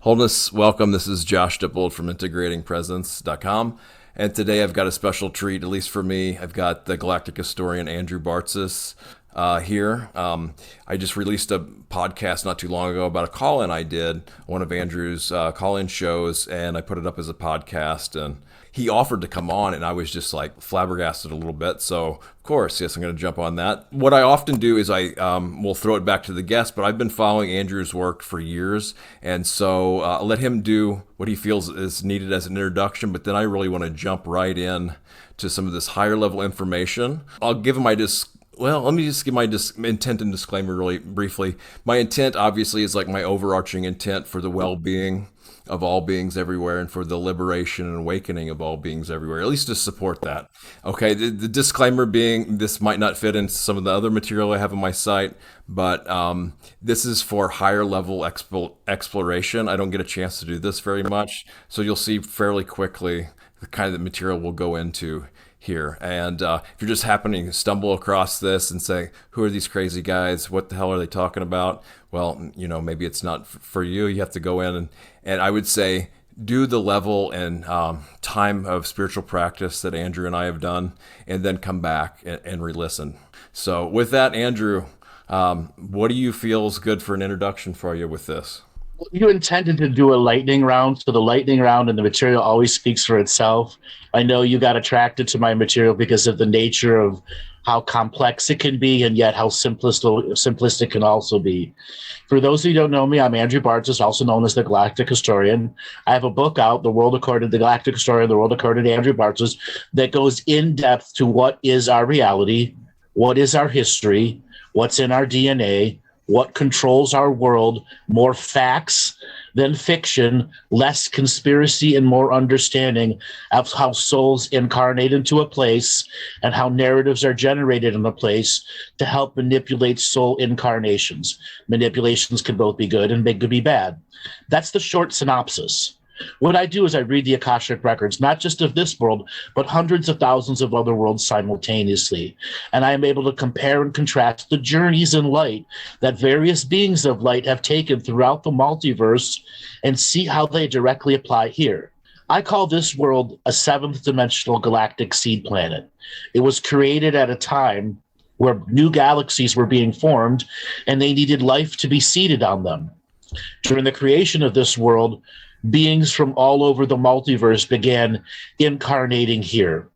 Wholeness, welcome. This is Josh Dippold from integratingpresence.com. And today I've got a special treat, at least for me. I've got the Galactic historian Andrew Bartzis here. I just released a podcast not too long ago about a call-in I did, one of Andrew's call-in shows, and I put it up as a podcast. And he offered to come on, and I was just like flabbergasted a little bit. So, of course, yes, I'm going to jump on that. What I often do is I will throw it back to the guest, but I've been following Andrew's work for years, and so I'll let him do what he feels is needed as an introduction, but then I really want to jump right in to some of this higher level information. I'll give him my let me just give my intent and disclaimer really briefly. My intent, obviously, is like my overarching intent for the well-being of all beings everywhere and for the liberation and awakening of all beings everywhere, at least to support that. Okay, the disclaimer being this might not fit into some of the other material I have on my site, but this is for higher level exploration. I don't get a chance to do this very much, so you'll see fairly quickly the kind of material we'll go into here. And if you're just happening to stumble across this and say, who are these crazy guys? What the hell are they talking about? Well, maybe it's not for you. You have to go in and I would say do the level and time of spiritual practice that Andrew and I have done, and then come back and re-listen. So with that, Andrew, what do you feel is good for an introduction for you with this? You intended to do a lightning round, so the lightning round and the material always speaks for itself. I know you got attracted to my material because of the nature of how complex it can be and yet how simplistic can also be. For those who don't know me, I'm Andrew Bartzis, also known as the Galactic Historian. I have a book out, The Galactic Historian, The World According to Andrew Bartzis, that goes in depth to what is our reality, what is our history, what's in our DNA, what controls our world, more facts than fiction, less conspiracy and more understanding of how souls incarnate into a place and how narratives are generated in a place to help manipulate soul incarnations. Manipulations can both be good and they could be bad. That's the short synopsis. What I do is I read the Akashic records, not just of this world, but hundreds of thousands of other worlds simultaneously. And I am able to compare and contrast the journeys in light that various beings of light have taken throughout the multiverse and see how they directly apply here. I call this world a seventh dimensional galactic seed planet. It was created at a time where new galaxies were being formed and they needed life to be seeded on them. During the creation of this world, beings from all over the multiverse began incarnating here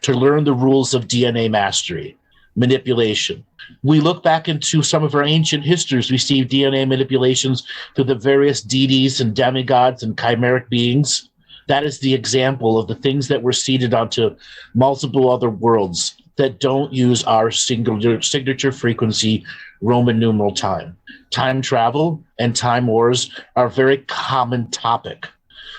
to learn the rules of DNA mastery, manipulation. We look back into some of our ancient histories, we see DNA manipulations through the various deities and demigods and chimeric beings. That is the example of the things that were seeded onto multiple other worlds that don't use our signature frequency Roman numeral time. Time travel and time wars are a very common topic.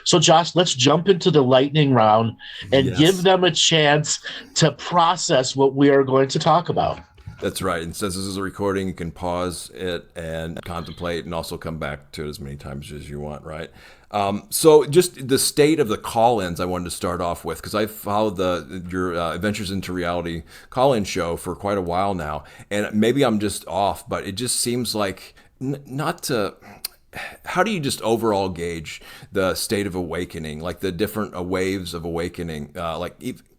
So Josh, let's jump into the lightning round and give them a chance to process what we are going to talk about. That's right. And since this is a recording, you can pause it and contemplate and also come back to it as many times as you want, right? So just the state of the call-ins I wanted to start off with, because I followed your Adventures into Reality call-in show for quite a while now. And maybe I'm just off, but it just seems like how do you just overall gauge the state of awakening, like the different waves of awakening,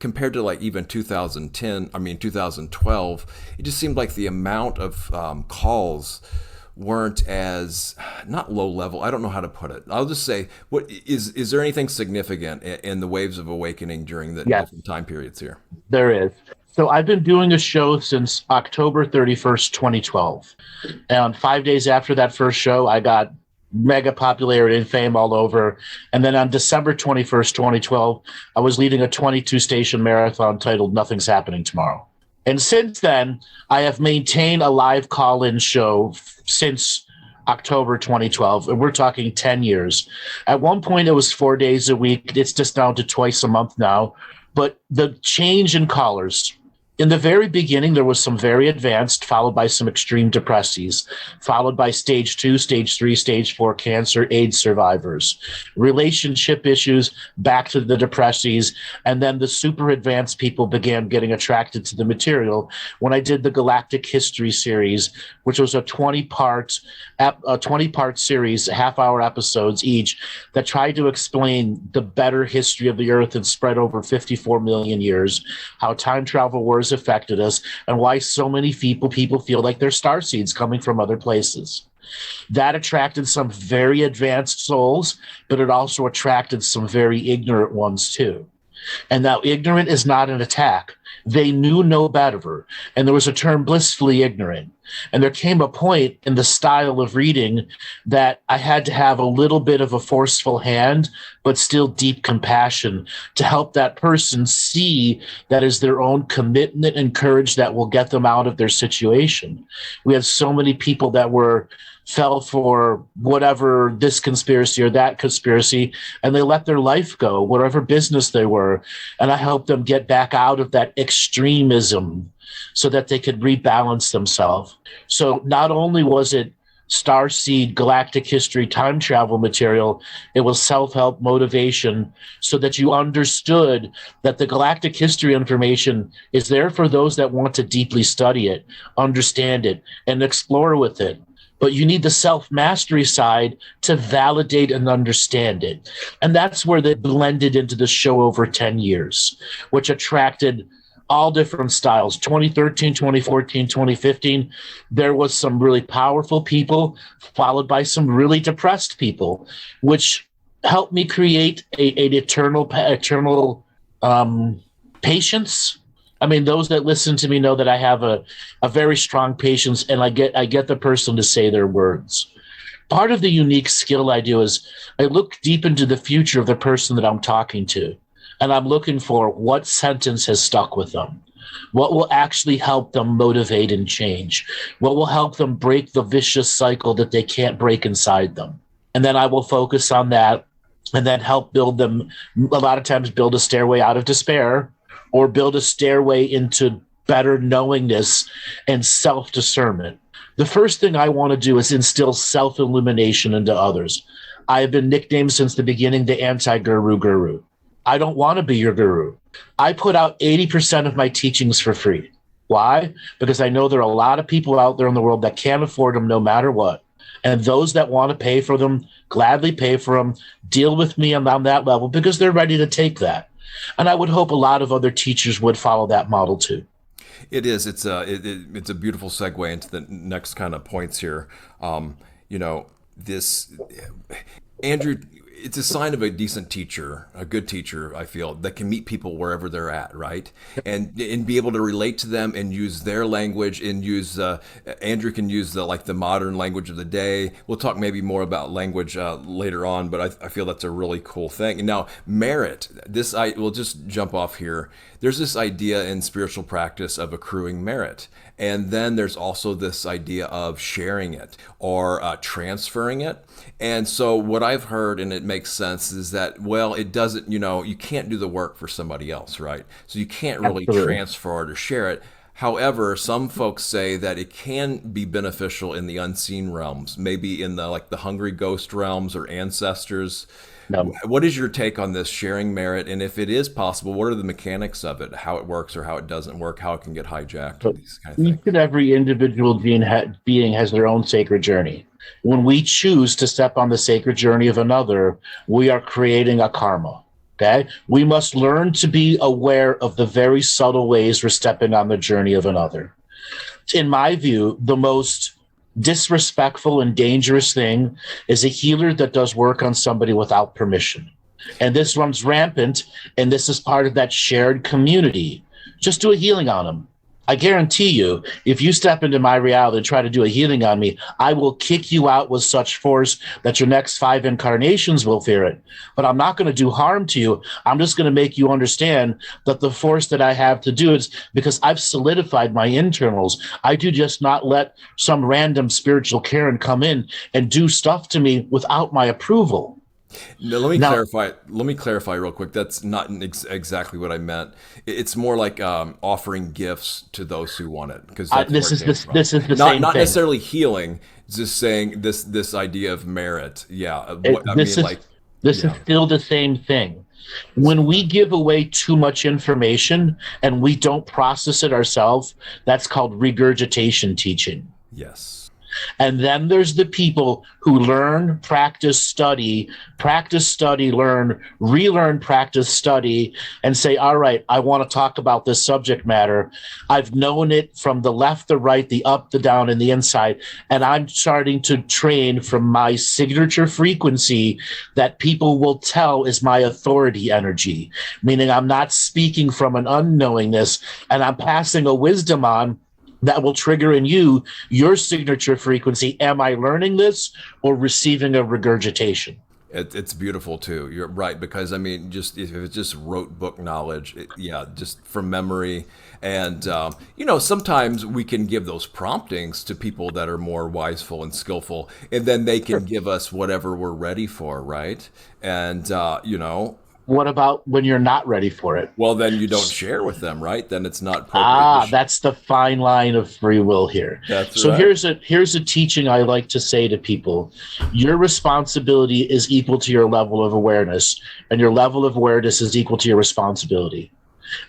compared to like even 2012, it just seemed like the amount of calls weren't as, not low level, I don't know how to put it. I'll just say, what is there anything significant in the waves of awakening during the different time periods here? There is. So I've been doing a show since October 31st, 2012. And 5 days after that first show, I got mega popularity and fame all over. And then on December 21st, 2012, I was leading a 22-station marathon titled Nothing's Happening Tomorrow. And since then, I have maintained a live call-in show since October 2012, and we're talking 10 years. At one point, it was 4 days a week. It's just down to twice a month now. But the change in callers In the very beginning, there was some very advanced, followed by some extreme depressies, followed by stage 2, stage 3, stage 4 cancer, AIDS survivors, relationship issues, back to the depressies, and then the super advanced people began getting attracted to the material when I did the Galactic History series, which was a 20-part series, half-hour episodes each, that tried to explain the better history of the Earth and spread over 54 million years, how time travel wars affected us, and why so many people feel like they're starseeds coming from other places. That attracted some very advanced souls, but it also attracted some very ignorant ones too. And now ignorant is not an attack. They knew no better. And there was a term, blissfully ignorant. And there came a point in the style of reading that I had to have a little bit of a forceful hand, but still deep compassion to help that person see that is their own commitment and courage that will get them out of their situation. We had so many people that fell for whatever, this conspiracy or that conspiracy, and they let their life go, whatever business they were. And I helped them get back out of that extremism so that they could rebalance themselves. So not only was it starseed, galactic history, time travel material, it was self-help motivation so that you understood that the galactic history information is there for those that want to deeply study it, understand it, and explore with it. But you need the self-mastery side to validate and understand it. And that's where they blended into the show over 10 years, which attracted all different styles. 2013, 2014, 2015, there was some really powerful people, followed by some really depressed people, which helped me create an eternal patience. I mean, those that listen to me know that I have a very strong patience, and I get the person to say their words. Part of the unique skill I do is I look deep into the future of the person that I'm talking to, and I'm looking for what sentence has stuck with them, what will actually help them motivate and change, what will help them break the vicious cycle that they can't break inside them. And then I will focus on that and then help build them, a lot of times build a stairway out of despair, or build a stairway into better knowingness and self-discernment. The first thing I want to do is instill self-illumination into others. I have been nicknamed since the beginning the anti-guru guru. I don't want to be your guru. I put out 80% of my teachings for free. Why? Because I know there are a lot of people out there in the world that can't afford them no matter what. And those that want to pay for them, gladly pay for them, deal with me on that level because they're ready to take that. And I would hope a lot of other teachers would follow that model too. It is. It's a beautiful segue into the next kind of points here. This Andrew, it's a sign of a decent teacher, a good teacher, I feel, that can meet people wherever they're at, right? And be able to relate to them and use their language and use, Andrew can use the modern language of the day. We'll talk maybe more about language later on, but I feel that's a really cool thing. And now merit, we'll just jump off here. There's this idea in spiritual practice of accruing merit. And then there's also this idea of sharing it or transferring it. And so what I've heard, and it makes sense, is that, well, it doesn't, you can't do the work for somebody else, right? So you can't really transfer it or share it. However, some folks say that it can be beneficial in the unseen realms, maybe in the hungry ghost realms or ancestors. No. What is your take on this sharing merit? And if it is possible, what are the mechanics of it, how it works or how it doesn't work, how it can get hijacked, these kind of things? Each and every individual being has their own sacred journey. When we choose to step on the sacred journey of another, we are creating a karma. Okay? We must learn to be aware of the very subtle ways we're stepping on the journey of another. In my view, the most disrespectful and dangerous thing is a healer that does work on somebody without permission. And this runs rampant, and this is part of that shared community. Just do a healing on them. I guarantee you, if you step into my reality and try to do a healing on me, I will kick you out with such force that your next 5 incarnations will fear it. But I'm not going to do harm to you. I'm just going to make you understand that the force that I have to do is because I've solidified my internals. I do just not let some random spiritual Karen come in and do stuff to me without my approval. No, let me Now, clarify. Let me clarify real quick. That's not exactly what I meant. It's more like offering gifts to those who want it, because that's where this it is came this from. this is the Not same not thing. necessarily healing. Just saying this idea of merit. Yeah. It, What I this mean, is like, this is yeah. still the same thing. So, When we give away too much information and we don't process it ourselves, that's called regurgitation teaching. yes. And then there's the people who learn, practice, study, learn, relearn, practice, study, and say, all right, I want to talk about this subject matter. I've known it from the left, the right, the up, the down, and the inside. And I'm starting to train from my signature frequency that people will tell is my authority energy, meaning I'm not speaking from an unknowingness and I'm passing a wisdom on that will trigger in you your signature frequency. Am I learning this or receiving a regurgitation? It's beautiful too. You're right, because I mean, just if it's just rote book knowledge, yeah, just from memory, and sometimes we can give those promptings to people that are more wiseful and skillful, and then they can give us whatever we're ready for, right? And What about when you're not ready for it? well, then you don't share with them, right? Then it's not appropriate to. That's the fine line of free will here. That's So right. here's a teaching I like to say to people. Your responsibility is equal to your level of awareness, and your level of awareness is equal to your responsibility.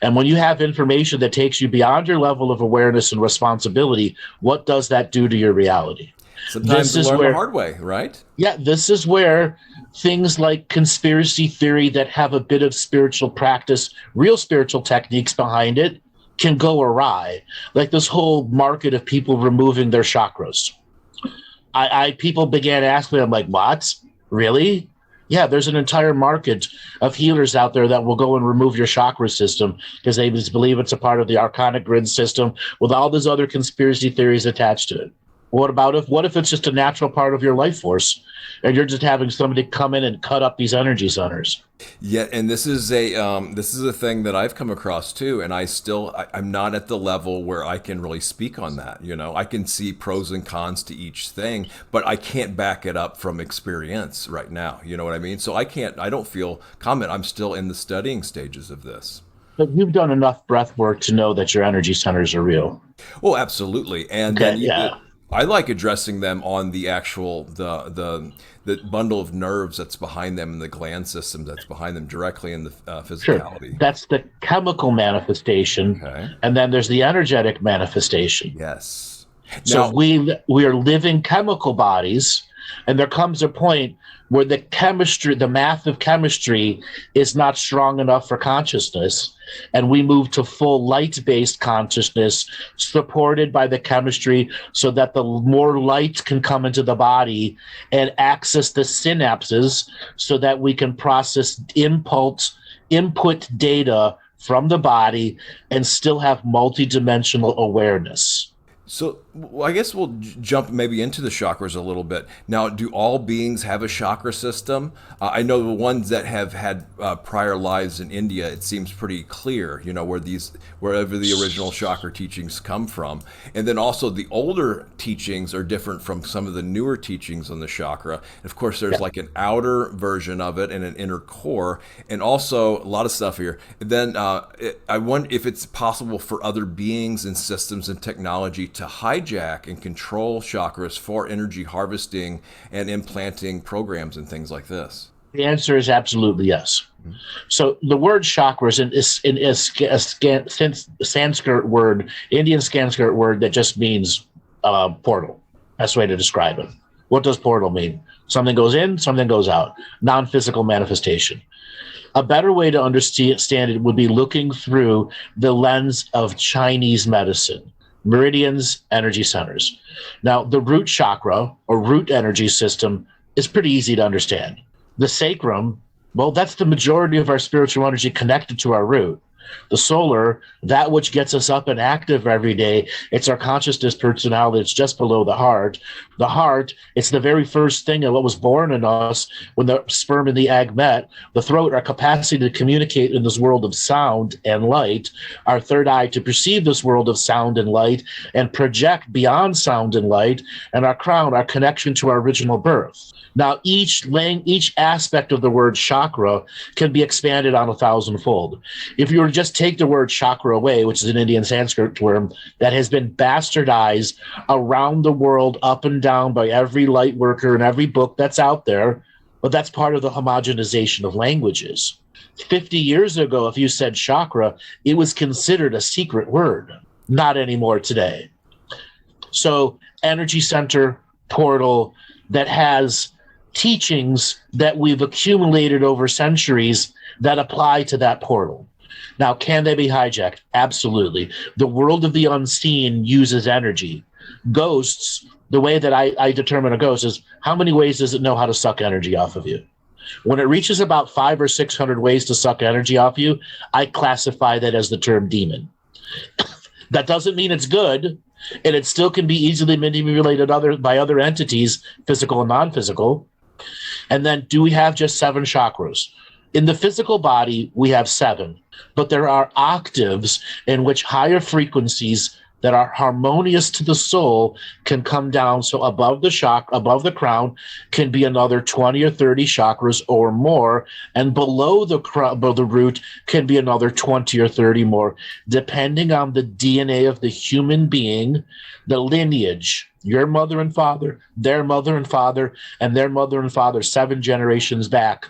And when you have information that takes you beyond your level of awareness and responsibility, what does that do to your reality? Sometimes This we is learn the where hard way, right? Yeah, this is where things like conspiracy theory that have a bit of spiritual practice, real spiritual techniques behind it, can go awry. Like this whole market of people removing their chakras. I people began asking me, I'm like, what? Really? Yeah, there's an entire market of healers out there that will go and remove your chakra system because they just believe it's a part of the arcanic grid system with all these other conspiracy theories attached to it. What if it's just a natural part of your life force and you're just having somebody come in and cut up these energy centers? Yeah, and this is a thing that I've come across too, and I'm not at the level where I can really speak on that. I can see pros and cons to each thing, but I can't back it up from experience right now. You know what I mean? So I don't feel comment. I'm still in the studying stages of this. But you've done enough breath work to know that your energy centers are real. Oh, absolutely. And Okay, then yeah, I like addressing them on the actual the bundle of nerves that's behind them and the gland system that's behind them directly in the sure. physicality. That's the chemical manifestation, Okay. and then there's the energetic manifestation. Yes. So Now, we are living chemical bodies, and there comes a point where the chemistry, the math of chemistry, is not strong enough for consciousness, and we move to full light-based consciousness, supported by the chemistry, so that the more light can come into the body and access the synapses, so that we can process input data from the body and still have multidimensional awareness. so I guess we'll jump maybe into the chakras a little bit. Now, do all beings have a chakra system? I know the ones that have had prior lives in India, it seems pretty clear, wherever the original chakra teachings come from. And then also the older teachings are different from some of the newer teachings on the chakra. And of course, there's like an outer version of it and an inner core, and also a lot of stuff here. And then I wonder if it's possible for other beings and systems and technology to hijack and control chakras for energy harvesting and implanting programs and things like this. The answer is absolutely yes. So the word chakras is a Sanskrit word, Indian Sanskrit word that just means portal. That's the way to describe it. What does portal mean? Something goes in, something goes out. Non-physical manifestation. A better way to understand it would be looking through the lens of Chinese medicine. Meridians, energy centers. Now, the root chakra or root energy system is pretty easy to understand. The sacrum, well, that's the majority of our spiritual energy connected to our root. The solar, that which gets us up and active every day, it's our consciousness personality. It's just below the heart. The heart, it's the very first thing of what was born in us when the sperm and the egg met. The throat, our capacity to communicate in this world of sound and light. Our third eye to perceive this world of sound and light and project beyond sound and light. And our crown, our connection to our original birth. Now, each aspect of the word chakra can be expanded on 1,000-fold. If you were to just take the word chakra away, which is an Indian Sanskrit term that has been bastardized around the world, up and down by every light worker and every book that's out there, but that's part of the homogenization of languages. 50 years ago, if you said chakra, it was considered a secret word. Not anymore today. So, energy center, portal that has teachings that we've accumulated over centuries that apply to that portal. Now, can they be hijacked? Absolutely. The world of the unseen uses energy. Ghosts, the way that I determine a ghost is how many ways does it know how to suck energy off of you? When it reaches about 500 or 600 ways to suck energy off you, I classify that as the term demon. That doesn't mean it's good, and it still can be easily manipulated by other entities, physical and non-physical. And then, do we have just 7 chakras? In the physical body, we have 7, but there are octaves in which higher frequencies that are harmonious to the soul can come down. So above the crown can be another 20 or 30 chakras or more, and below the root can be another 20 or 30 more, depending on the DNA of the human being, the lineage. Your mother and father, their mother and father, and their mother and father 7 generations back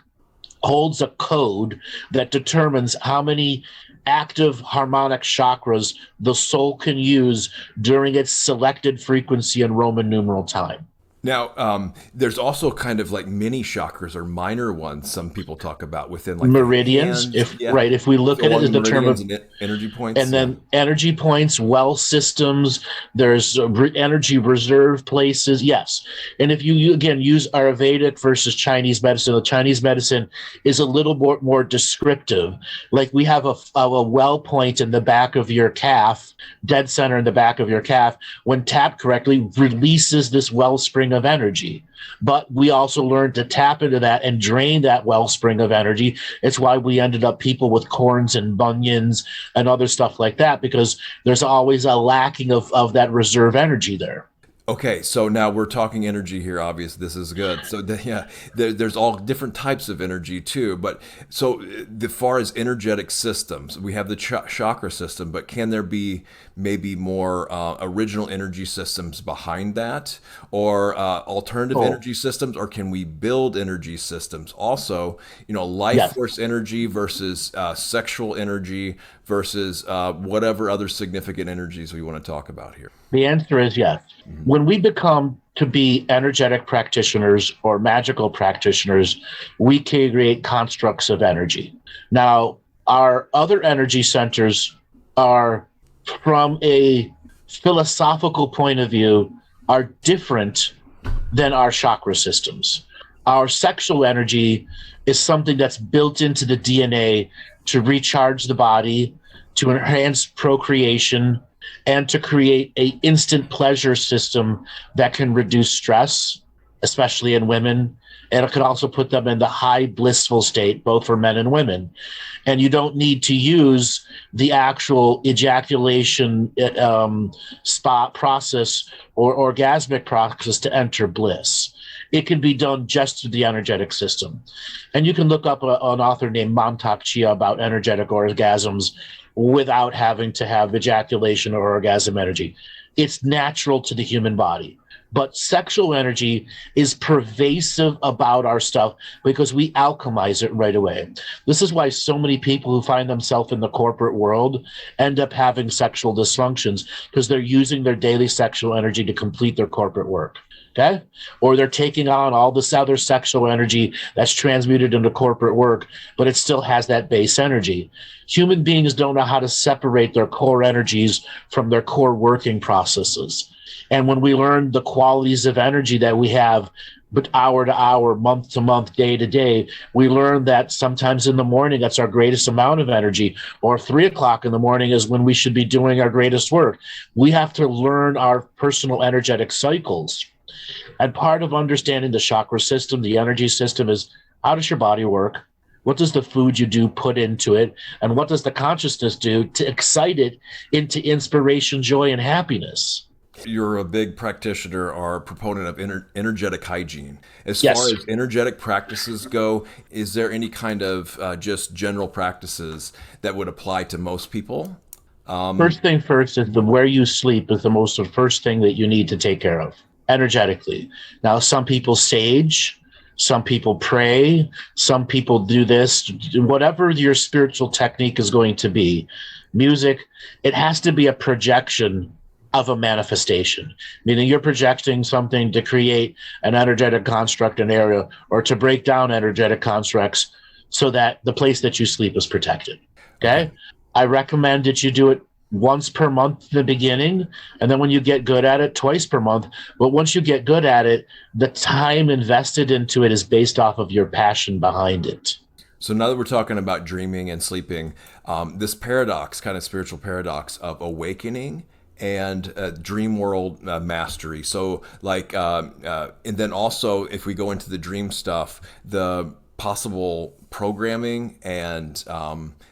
holds a code that determines how many active harmonic chakras the soul can use during its selected frequency and Roman numeral time. Now, there's also kind of like mini chakras or minor ones some people talk about within like meridians. If we look at it as the term of energy points, and then energy points, well systems. There's energy reserve places. Yes, and if you again use Ayurvedic versus Chinese medicine, the Chinese medicine is a little more descriptive. Like we have a well point in the back of your calf, dead center in the back of your calf. When tapped correctly, releases this wellspring of energy. But we also learned to tap into that and drain that wellspring of energy. It's why we ended up people with corns and bunions and other stuff like that, because there's always a lacking of that reserve energy there. Okay, so now we're talking energy here. Obviously, this is good. So there's all different types of energy too. But so as far as energetic systems, we have the chakra system, but can there be maybe more original energy systems behind that, or alternative energy systems, or can we build energy systems? Also, life force energy versus sexual energy versus whatever other significant energies we want to talk about here. The answer is yes. Mm-hmm. When we become to be energetic practitioners or magical practitioners, we can create constructs of energy. Now, our other energy centers are, from a philosophical point of view, are different than our chakra systems. Our sexual energy is something that's built into the DNA to recharge the body, to enhance procreation, and to create an instant pleasure system that can reduce stress, especially in women. And it can also put them in the high blissful state, both for men and women. And you don't need to use the actual ejaculation spot process or orgasmic process to enter bliss. It can be done just through the energetic system. And you can look up an author named Mantak Chia about energetic orgasms without having to have ejaculation or orgasm energy. It's natural to the human body. But sexual energy is pervasive about our stuff because we alchemize it right away. This is why so many people who find themselves in the corporate world end up having sexual dysfunctions, because they're using their daily sexual energy to complete their corporate work. Okay? Or they're taking on all this other sexual energy that's transmuted into corporate work, but it still has that base energy. Human beings don't know how to separate their core energies from their core working processes. And when we learn the qualities of energy that we have, but hour to hour, month to month, day to day, we learn that sometimes in the morning, that's our greatest amount of energy, or 3 o'clock in the morning is when we should be doing our greatest work. We have to learn our personal energetic cycles. And part of understanding the chakra system, the energy system, is how does your body work? What does the food you do put into it? And what does the consciousness do to excite it into inspiration, joy, and happiness? You're a big practitioner or proponent of energetic hygiene. As Yes. far as energetic practices go, is there any kind of just general practices that would apply to most people? First thing first is where you sleep is the first thing that you need to take care of energetically. Now, some people sage, some people pray, some people do this, whatever your spiritual technique is going to be. Music, it has to be a projection of a manifestation, meaning you're projecting something to create an energetic construct, an area, or to break down energetic constructs so that the place that you sleep is protected. Okay? I recommend that you do it once per month in the beginning, and then when you get good at it, twice per month. But once you get good at it, the time invested into it is based off of your passion behind it. So now that we're talking about dreaming and sleeping, this paradox, kind of spiritual paradox of awakening and dream world mastery. So and then also if we go into the dream stuff, the possible programming and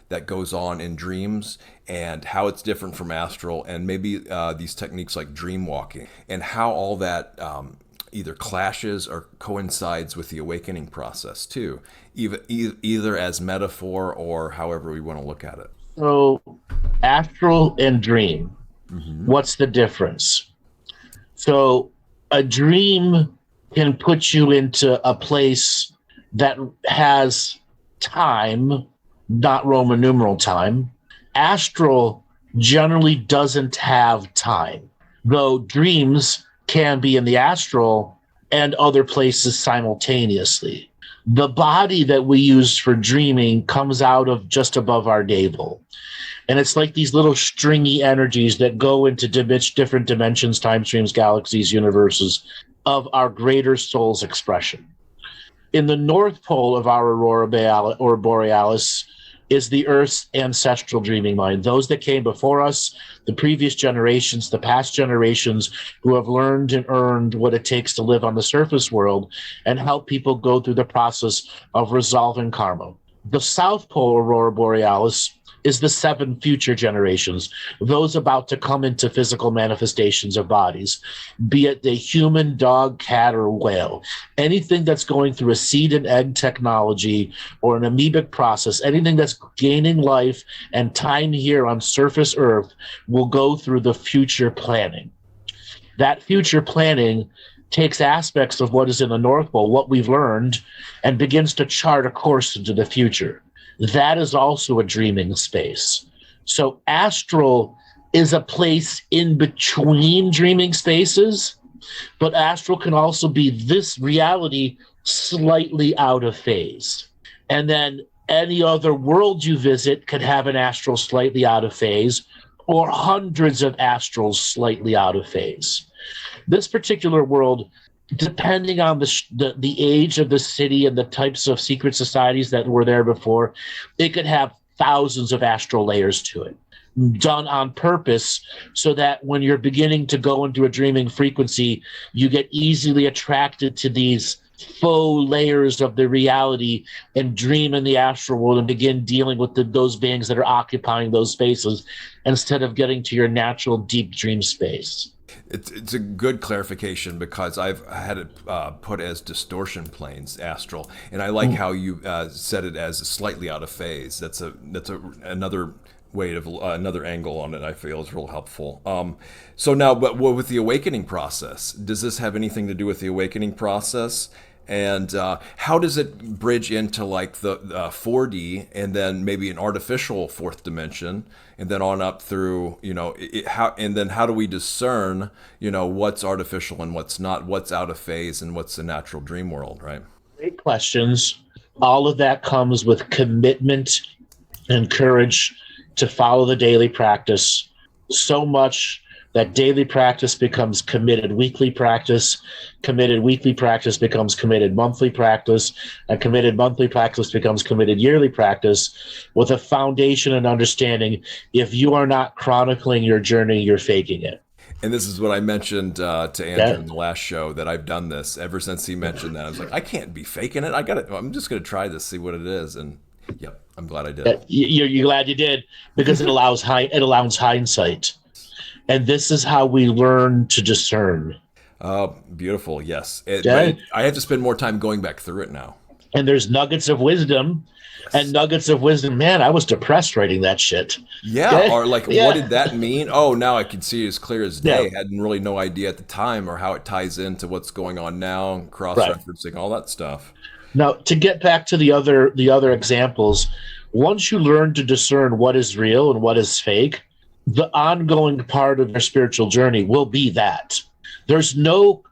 that goes on in dreams and how it's different from astral, and maybe these techniques like dream walking and how all that either clashes or coincides with the awakening process too, either as metaphor or however we want to look at it. So astral and dream, what's the difference? So a dream can put you into a place that has time, not Roman numeral time. Astral generally doesn't have time, though dreams can be in the astral and other places simultaneously. The body that we use for dreaming comes out of just above our navel. And it's like these little stringy energies that go into different dimensions, time streams, galaxies, universes of our greater soul's expression. In the North Pole of our aurora borealis is the Earth's ancestral dreaming mind. Those that came before us, the previous generations, the past generations who have learned and earned what it takes to live on the surface world and help people go through the process of resolving karma. The South Pole aurora borealis is the 7 future generations, those about to come into physical manifestations of bodies, be it the human, dog, cat, or whale. Anything that's going through a seed and egg technology or an amoebic process, anything that's gaining life and time here on surface Earth will go through the future planning. That future planning takes aspects of what is in the North Pole, what we've learned, and begins to chart a course into the future. That is also a dreaming space. So astral is a place in between dreaming spaces, but astral can also be this reality slightly out of phase. And then any other world you visit could have an astral slightly out of phase, or hundreds of astrals slightly out of phase. This particular world, depending on the age of the city and the types of secret societies that were there before, it could have thousands of astral layers to it, done on purpose so that when you're beginning to go into a dreaming frequency, you get easily attracted to these faux layers of the reality and dream in the astral world and begin dealing with those beings that are occupying those spaces instead of getting to your natural deep dream space. It's a good clarification because I've had it put as distortion planes, astral, and I like how you said it as slightly out of phase. That's another way of another angle on it. I feel is real helpful. So now, but with the awakening process, does this have anything to do with the awakening process? And how does it bridge into like the 4D and then maybe an artificial fourth dimension, and then on up through, and then how do we discern, what's artificial and what's not, what's out of phase and what's the natural dream world, right? Great questions. All of that comes with commitment and courage to follow the daily practice so much that daily practice becomes committed weekly practice becomes committed monthly practice, and committed monthly practice becomes committed yearly practice, with a foundation and understanding if you are not chronicling your journey, you're faking it. And this is what I mentioned to Andrew Yeah. in the last show, that I've done this ever since he mentioned that. I was like, I can't be faking it. I'm just going to try this, see what it is. And yep, I'm glad I did. You're glad you did, because it allows hindsight. And this is how we learn to discern. Oh, beautiful. Yes. Yeah. I have to spend more time going back through it now. And there's nuggets of wisdom. And nuggets of wisdom. Man, I was depressed writing that shit. Yeah. Yeah. Or like, Yeah. what did that mean? Oh, now I can see it as clear as day. Yeah. Hadn't really no idea at the time, or how it ties into what's going on now, cross-referencing, all that stuff. Now, to get back to the other examples, once you learn to discern what is real and what is fake, the ongoing part of your spiritual journey will be that. There's no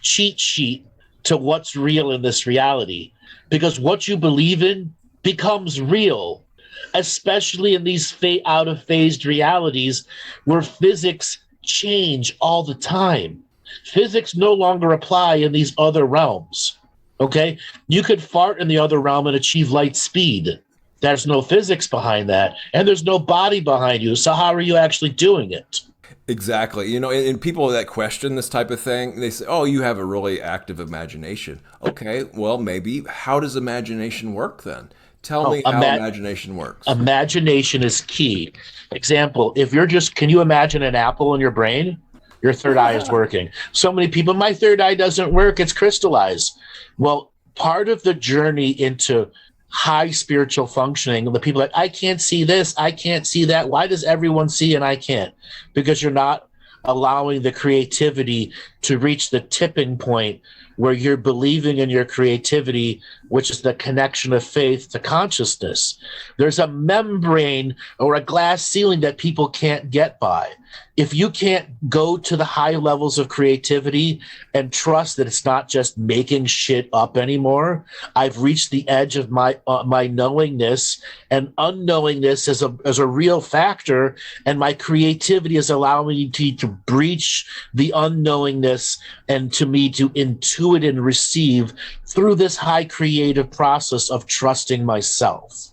cheat sheet to what's real in this reality, because what you believe in becomes real, especially in these out of phased realities where physics change all the time. Physics no longer apply in these other realms. Okay, you could fart in the other realm and achieve light speed. There's no physics behind that, and there's no body behind you. So how are you actually doing it? Exactly. You know, and people that question this type of thing, they say, oh, you have a really active imagination. Okay, well, maybe. How does imagination work then? Tell me how imagination works. Imagination is key. Example, can you imagine an apple in your brain? Your third eye is working. So many people, my third eye doesn't work, it's crystallized. Well, part of the journey into high spiritual functioning, the people like, I can't see this, I can't see that. Why does everyone see and I can't? Because you're not allowing the creativity to reach the tipping point where you're believing in your creativity, which is the connection of faith to consciousness. There's a membrane or a glass ceiling that people can't get by. If you can't go to the high levels of creativity and trust that it's not just making shit up anymore, I've reached the edge of my knowingness, and unknowingness as a real factor, and my creativity is allowing me to breach the unknowingness and to me to intuit and receive through this high creative process of trusting myself.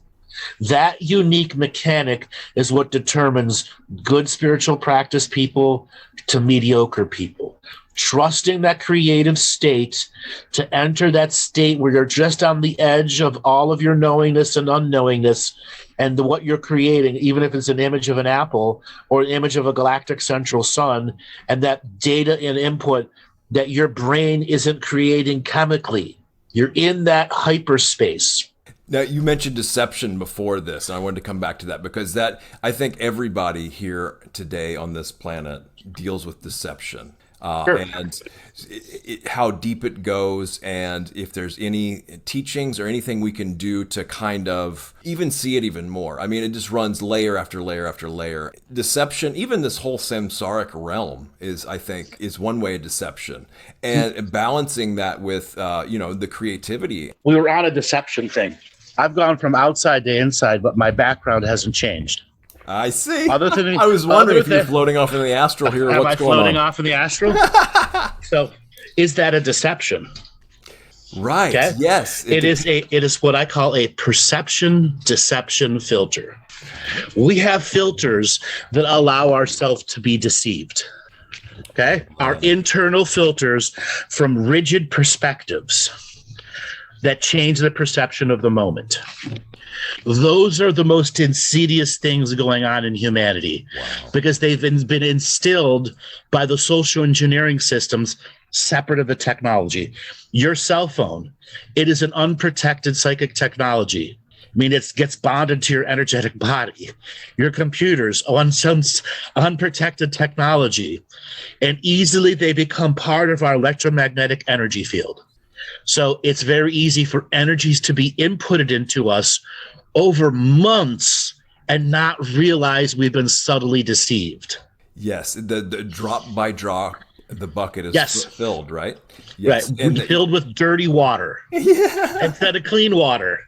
That unique mechanic is what determines good spiritual practice people to mediocre people. Trusting that creative state, to enter that state where you're just on the edge of all of your knowingness and unknowingness, and what you're creating, even if it's an image of an apple or an image of a galactic central sun, and that data and input that your brain isn't creating chemically. You're in that hyperspace. Now, you mentioned deception before this, and I wanted to come back to that, because I think everybody here today on this planet deals with deception. Sure. And how deep it goes, and if there's any teachings or anything we can do to kind of even see it even more. I mean, it just runs layer after layer after layer. Deception, even this whole samsaric realm I think, is one way of deception. And balancing that with, the creativity. We were on a deception thing. I've gone from outside to inside, but my background hasn't changed. I see. I was wondering if you're floating off in the astral here. Or what's going on? Am I floating off in the astral? So, is that a deception? Right. Okay? Yes. It is what I call a perception deception filter. We have filters that allow ourselves to be deceived. Okay? Our internal filters from rigid perspectives that change the perception of the moment. Those are the most insidious things going on in humanity. Wow. Because they've been instilled by the social engineering systems separate of the technology. Your cell phone, it is an unprotected psychic technology. I mean, it gets bonded to your energetic body. Your computers on some unprotected technology, and easily they become part of our electromagnetic energy field. So it's very easy for energies to be inputted into us over months and not realize we've been subtly deceived. Yes, the drop by drop, the bucket is filled, right? Yes. Right, and filled with dirty water instead of clean water.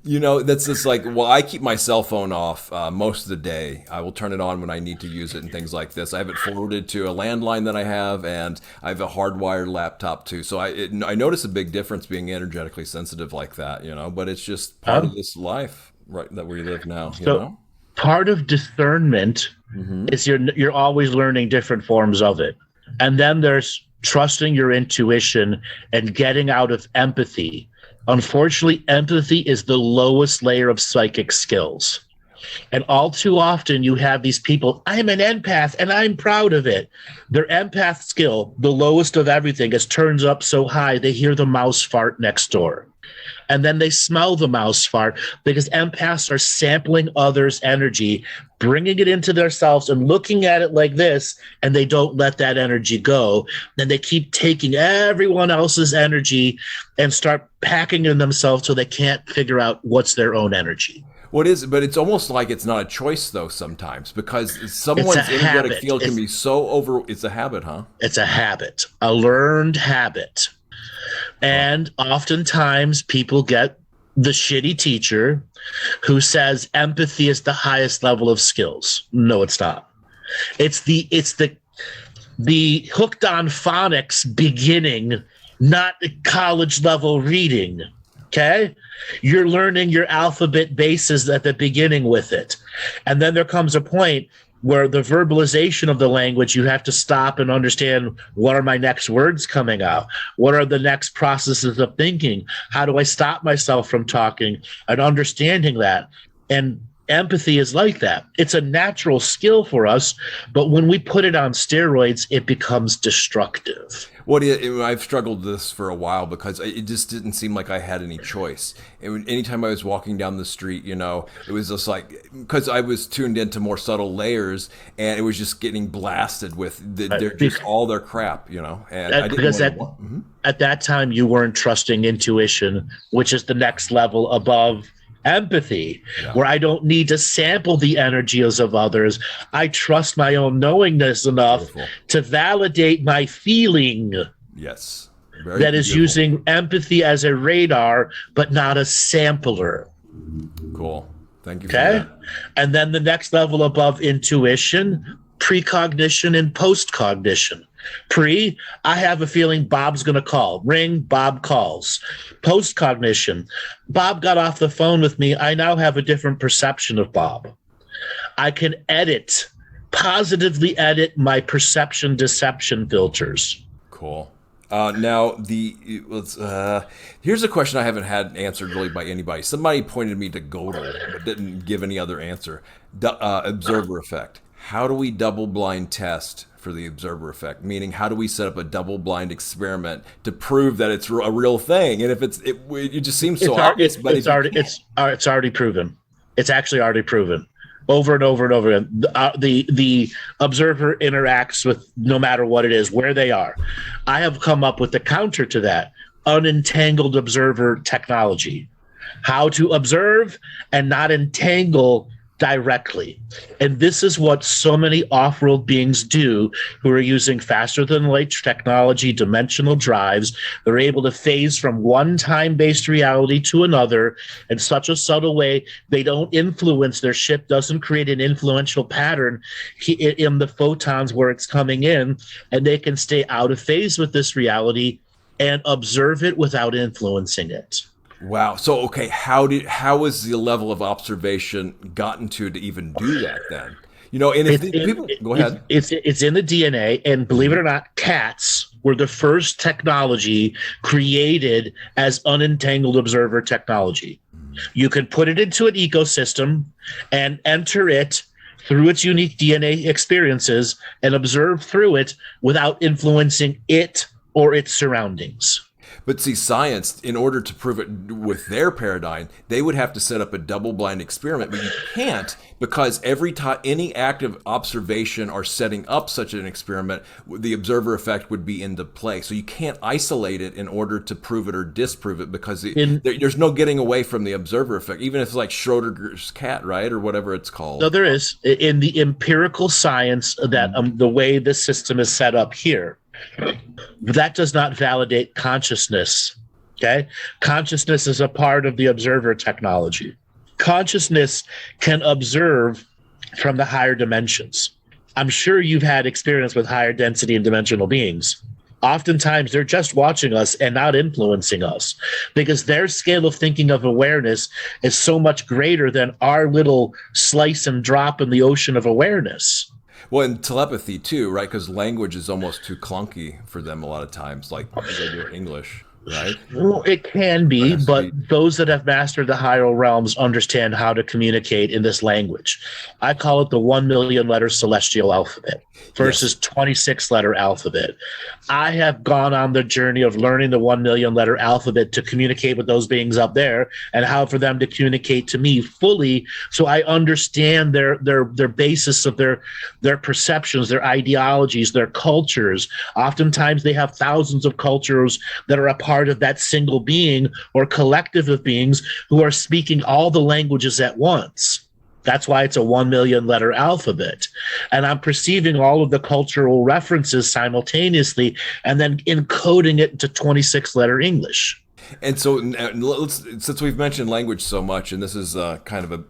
You know, that's just like, well, I keep my cell phone off most of the day. I will turn it on when I need to use it and things like this. I have it forwarded to a landline that I have, and I have a hardwired laptop too. So I notice a big difference being energetically sensitive like that, but it's just part of this life, right, that we live now, you know? Part of discernment is you're always learning different forms of it. And then there's trusting your intuition and getting out of empathy. Unfortunately, empathy is the lowest layer of psychic skills. And all too often you have these people, I'm an empath and I'm proud of it. Their empath skill, the lowest of everything, is turns up so high they hear the mouse fart next door. And then they smell the mouse fart because empaths are sampling others' energy, bringing it into themselves and looking at it like this, and they don't let that energy go. Then they keep taking everyone else's energy and start packing in themselves so they can't figure out what's their own energy. What is it? But it's almost like it's not a choice, though, sometimes, because someone's energetic field can be so over. It's a habit, huh? It's a habit, a learned habit. And oftentimes people get the shitty teacher who says empathy is the highest level of skills. No, it's not. It's the hooked on phonics beginning, not college level reading. Okay? You're learning your alphabet bases at the beginning with it. And then there comes a point where the verbalization of the language, you have to stop and understand, what are my next words coming out? What are the next processes of thinking? How do I stop myself from talking and understanding that? And empathy is like that. It's a natural skill for us, but when we put it on steroids, it becomes destructive. I've struggled with this for a while because it just didn't seem like I had any choice. Anytime I was walking down the street, it was just like, because I was tuned into more subtle layers, and it was just getting blasted with just all their crap, and I didn't because at that time you weren't trusting intuition, which is the next level above empathy, where I don't need to sample the energies of others. I trust my own knowingness enough to validate my feeling. Yes. That is using empathy as a radar, but not a sampler. Cool. Thank you for that. And then the next level above intuition, precognition and postcognition. Pre, I have a feeling Bob's going to call. Ring, Bob calls. Postcognition, Bob got off the phone with me. I now have a different perception of Bob. I can positively edit my perception deception filters. Cool. Now, here's a question I haven't had answered really by anybody. Somebody pointed me to Gödel, but didn't give any other answer. Observer effect. How do we double blind test for the observer effect? Meaning, how do we set up a double blind experiment to prove that it's a real thing? And if it just seems so obvious, but it's already proven. It's actually already proven over and over and over again. The observer interacts with no matter what it is, where they are. I have come up with the counter to that: unentangled observer technology. How to observe and not entangle directly. And this is what so many off-world beings do who are using faster than light technology, dimensional drives. They're able to phase from one time-based reality to another in such a subtle way they don't influence. Their ship doesn't create an influential pattern in the photons where it's coming in, and they can stay out of phase with this reality and observe it without influencing it. Wow. So, okay, how is the level of observation gotten to even do that then? And if people go ahead. It's in the DNA, and believe it or not, cats were the first technology created as unentangled observer technology. You could put it into an ecosystem and enter it through its unique DNA experiences and observe through it without influencing it or its surroundings. But see, science, in order to prove it with their paradigm, they would have to set up a double-blind experiment, but you can't, because every time any active observation or setting up such an experiment, the observer effect would be into play. So you can't isolate it in order to prove it or disprove it, because there's no getting away from the observer effect, even if it's like Schrodinger's cat, right, or whatever it's called. No, there is. In the empirical science that the way the system is set up here, that does not validate consciousness. Okay? Consciousness is a part of the observer technology. Consciousness can observe from the higher dimensions. I'm sure you've had experience with higher density and dimensional beings. Oftentimes, they're just watching us and not influencing us because their scale of thinking of awareness is so much greater than our little slice and drop in the ocean of awareness. Well, and telepathy too, right? Because language is almost too clunky for them a lot of times, like they do in English, right? Well, it can be, but those that have mastered the higher realms understand how to communicate in this language. I call it the 1 million letter celestial alphabet versus 26 letter alphabet. I have gone on the journey of learning the 1 million letter alphabet to communicate with those beings up there and how for them to communicate to me fully, so I understand their basis of their perceptions, their ideologies, their cultures. Oftentimes they have thousands of cultures that are a part of that single being or collective of beings who are speaking all the languages at once. That's why it's a 1 million letter alphabet. And I'm perceiving all of the cultural references simultaneously and then encoding it into 26 letter English. And so, since we've mentioned language so much, and this is kind of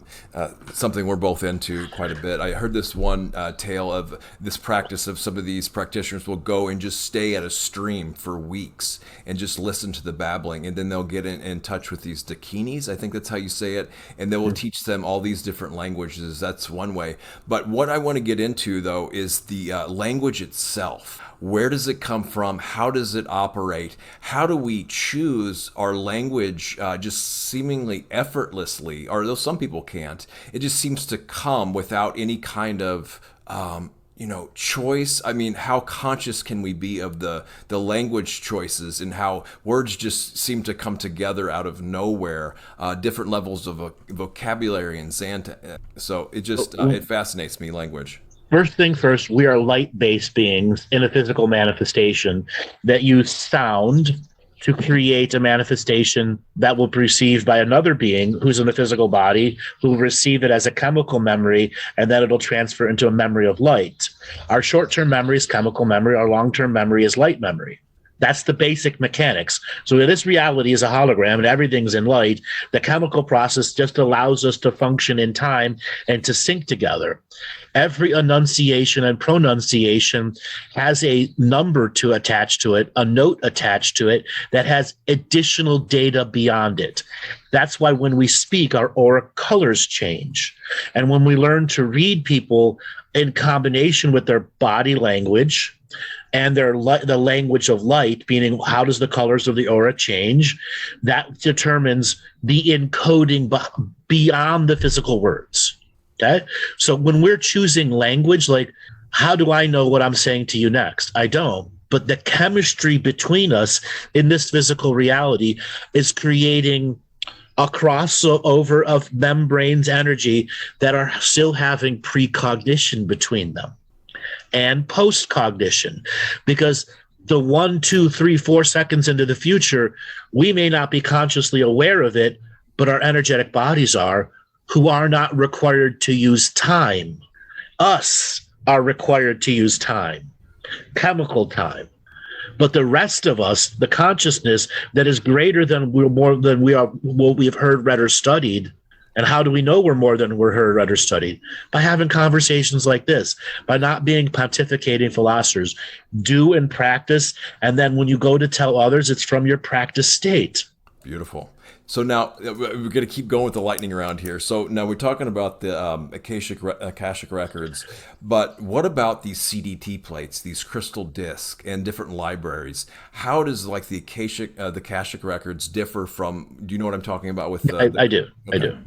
something we're both into quite a bit, I heard this one tale of this practice of some of these practitioners will go and just stay at a stream for weeks and just listen to the babbling, and then they'll get in touch with these dakinis, I think that's how you say it, and they will teach them all these different languages. That's one way. But what I want to get into, though, is the language itself. Where does it come from? How does it operate? How do we choose our language just seemingly effortlessly? Or though some people can't, it just seems to come without any kind of choice. I mean, how conscious can we be of the language choices and how words just seem to come together out of nowhere, different levels of vocabulary and so it just it fascinates me, language. First thing first, we are light-based beings in a physical manifestation that use sound to create a manifestation that will be received by another being who's in the physical body, who will receive it as a chemical memory, and then it'll transfer into a memory of light. Our short-term memory is chemical memory. Our long-term memory is light memory. That's the basic mechanics. So this reality is a hologram and everything's in light. The chemical process just allows us to function in time and to sync together. Every enunciation and pronunciation has a number to attach to it, a note attached to it that has additional data beyond it. That's why when we speak, our aura colors change. And when we learn to read people in combination with their body language and the language of light, meaning how does the colors of the aura change, that determines the encoding beyond the physical words. Okay. So when we're choosing language, like, how do I know what I'm saying to you next? I don't. But the chemistry between us in this physical reality is creating a crossover of membranes energy that are still having precognition between them and post-cognition. Because the 1, 2, 3, 4 seconds into the future, we may not be consciously aware of it, but our energetic bodies are, who are not required to use time. Us are required to use time, chemical time. But the rest of us, the consciousness that is greater than we are what we have heard, read, or studied. And how do we know we're more than we're heard, read, or studied? By having conversations like this, by not being pontificating philosophers. Do and practice, and then when you go to tell others, it's from your practice state. Beautiful. So now we're going to keep going with the lightning round here. So now we're talking about the Akashic records, but what about these CDT plates, these crystal discs, and different libraries? How does like the Akashic records differ from? Do you know what I'm talking about? With I do. Okay. I do.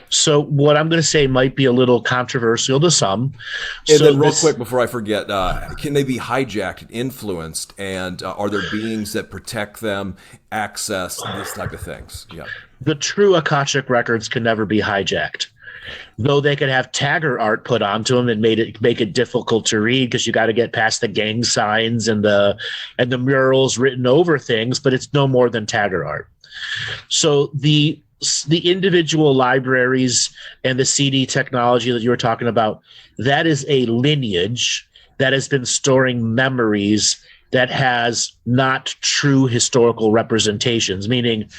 So what I'm going to say might be a little controversial to some. And then real quick before I forget, can they be hijacked and influenced? And are there beings that protect them, access this type of things? Yeah. The true Akashic records can never be hijacked, though they could have tagger art put onto them and make it difficult to read because you got to get past the gang signs and the murals written over things, but it's no more than tagger art. So the individual libraries and the CD technology that you were talking about, that is a lineage that has been storing memories that has not true historical representations, meaning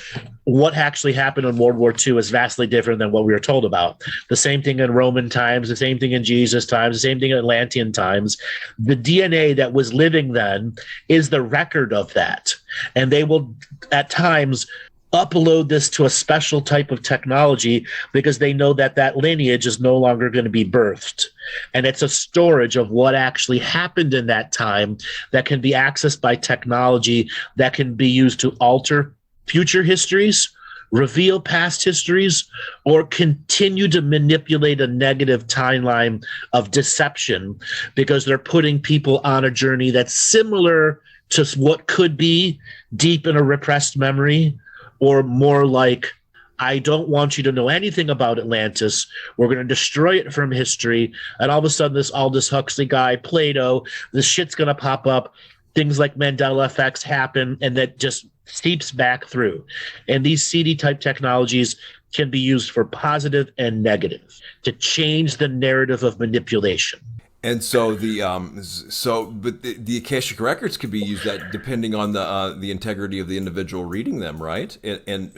what actually happened in World War II is vastly different than what we were told about. The same thing in Roman times, the same thing in Jesus times, the same thing in Atlantean times. The DNA that was living then is the record of that. And they will, at times, upload this to a special type of technology because they know that that lineage is no longer going to be birthed. And it's a storage of what actually happened in that time that can be accessed by technology that can be used to alter future histories, reveal past histories, or continue to manipulate a negative timeline of deception because they're putting people on a journey that's similar to what could be deep in a repressed memory, or more like, I don't want you to know anything about Atlantis. We're going to destroy it from history. And all of a sudden, this Aldous Huxley guy, Plato, this shit's going to pop up. Things like Mandela effects happen, and that just seeps back through. And these CD type technologies can be used for positive and negative to change the narrative of manipulation. And so the Akashic records could be used that depending on the integrity of the individual reading them, right? And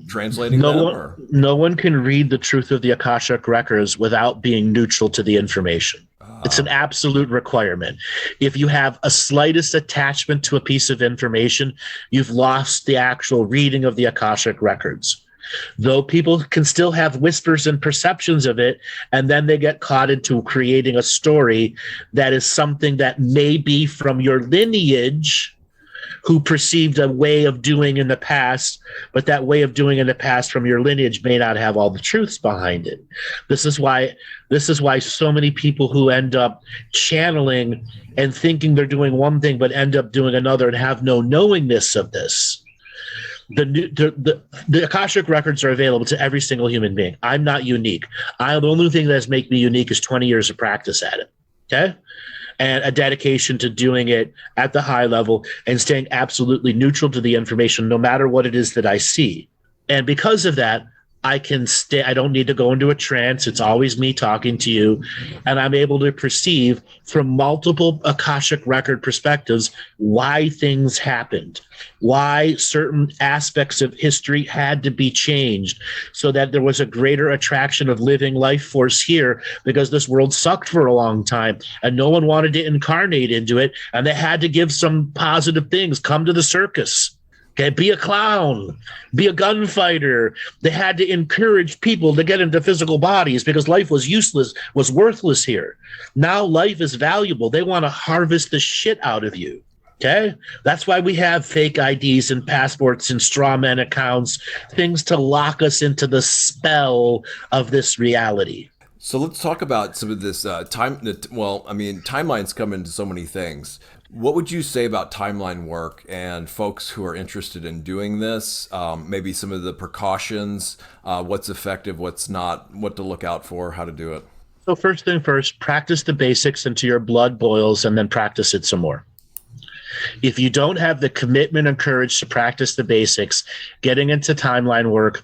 translating them. No one can read the truth of the Akashic records without being neutral to the information. It's an absolute requirement. If you have a slightest attachment to a piece of information, you've lost the actual reading of the Akashic records. Though people can still have whispers and perceptions of it, and then they get caught into creating a story that is something that may be from your lineage who perceived a way of doing in the past, but that way of doing in the past from your lineage may not have all the truths behind it. This is why so many people who end up channeling and thinking they're doing one thing but end up doing another and have no knowingness of this. The Akashic records are available to every single human being. I'm not unique. The only thing that's make me unique is 20 years of practice at it. Okay? And a dedication to doing it at the high level and staying absolutely neutral to the information, no matter what it is that I see. And because of that, I can stay. I don't need to go into a trance. It's always me talking to you. And I'm able to perceive from multiple Akashic record perspectives why things happened, why certain aspects of history had to be changed so that there was a greater attraction of living life force here because this world sucked for a long time and no one wanted to incarnate into it. And they had to give some positive things. Come to the circus. Okay, be a clown, be a gunfighter. They had to encourage people to get into physical bodies because life was useless, was worthless here. Now life is valuable. They want to harvest the shit out of you. Okay, that's why we have fake IDs and passports and straw man accounts, things to lock us into the spell of this reality. So let's talk about some of this time. Well, I mean, timelines come into so many things. What would you say about timeline work and folks who are interested in doing this? Maybe some of the precautions, what's effective, what's not, what to look out for, how to do it. So first thing first, practice the basics until your blood boils and then practice it some more. If you don't have the commitment and courage to practice the basics, getting into timeline work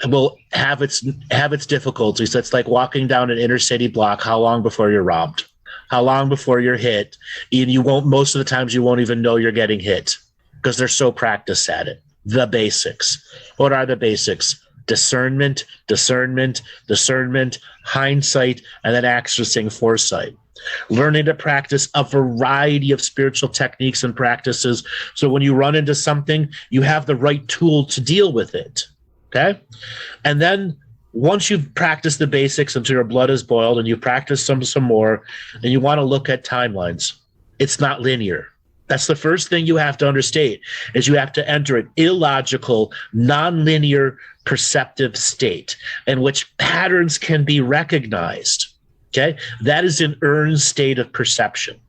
will have its difficulties. It's like walking down an inner city block. How long before you're robbed? How long before you're hit? And you won't, most of the times you won't even know you're getting hit because they're so practiced at it. The basics. What are the basics? Discernment, hindsight, and then accessing foresight. Learning to practice a variety of spiritual techniques and practices. So when you run into something, you have the right tool to deal with it. Okay? And then once you've practiced the basics until your blood is boiled and you practice some more, and you want to look at timelines, it's not linear. That's the first thing you have to understand, is you have to enter an illogical, nonlinear perceptive state in which patterns can be recognized. Okay? That is an earned state of perception.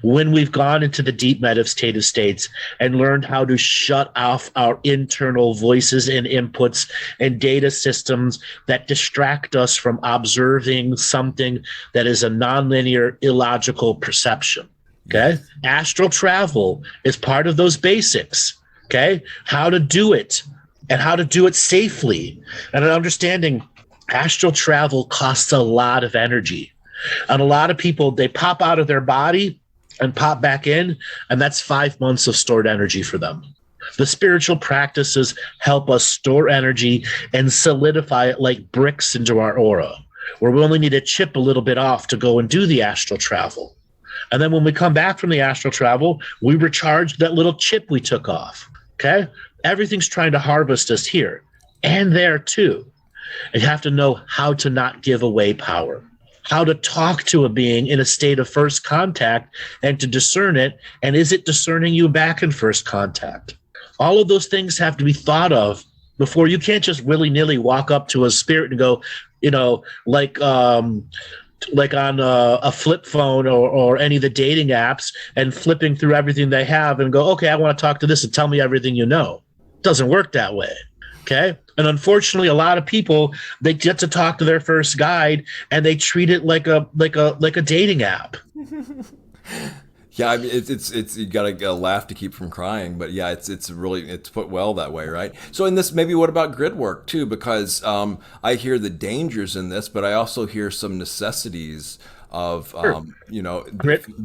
When we've gone into the deep meditative states and learned how to shut off our internal voices and inputs and data systems that distract us from observing something that is a nonlinear, illogical perception. Okay? Astral travel is part of those basics. Okay? How to do it and how to do it safely. And an understanding astral travel costs a lot of energy. And a lot of people, they pop out of their body and pop back in, and that's 5 months of stored energy for them. The spiritual practices help us store energy and solidify it like bricks into our aura, where we only need to chip a little bit off to go and do the astral travel. And then when we come back from the astral travel, we recharge that little chip we took off. Okay? Everything's trying to harvest us here and there too. And you have to know how to not give away power, how to talk to a being in a state of first contact and to discern it. And is it discerning you back in first contact? All of those things have to be thought of before. You can't just willy-nilly walk up to a spirit and go, like on a flip phone or any of the dating apps and flipping through everything they have and go, okay, I want to talk to this and tell me everything you know. It doesn't work that way. Okay. And unfortunately, a lot of people, they get to talk to their first guide and they treat it like a dating app. Yeah, I mean, it's you gotta laugh to keep from crying, but yeah, it's put well that way, right? So in this, maybe what about grid work too? Because I hear the dangers in this, but I also hear some necessities of Sure.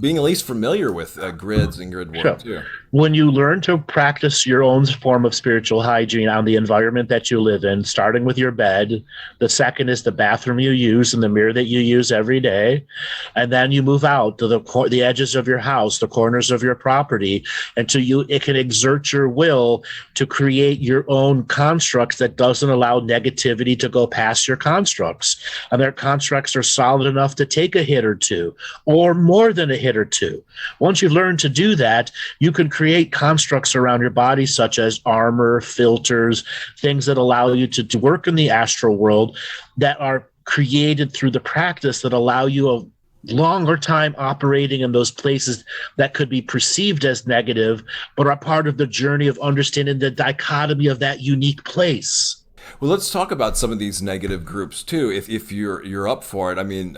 being at least familiar with grids and grid work too. When you learn to practice your own form of spiritual hygiene on the environment that you live in, starting with your bed, the second is the bathroom you use and the mirror that you use every day, and then you move out to the edges of your house, the corners of your property, until it can exert your will to create your own constructs that doesn't allow negativity to go past your constructs. And their constructs are solid enough to take a hit or two, or more than a hit or two. Once you learn to do that, you can create constructs around your body, such as armor, filters, things that allow you to work in the astral world that are created through the practice that allow you a longer time operating in those places that could be perceived as negative, but are part of the journey of understanding the dichotomy of that unique place. Well, let's talk about some of these negative groups too, if you're up for it. I mean,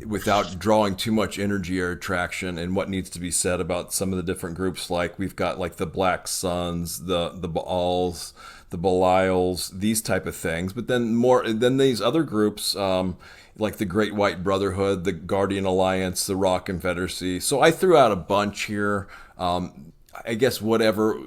without drawing too much energy or attraction, and what needs to be said about some of the different groups, like we've got like the Black Suns, the Baals, the Belials, these type of things. But then these other groups, like the Great White Brotherhood, the Guardian Alliance, the Raw Confederacy. So I threw out a bunch here. I guess whatever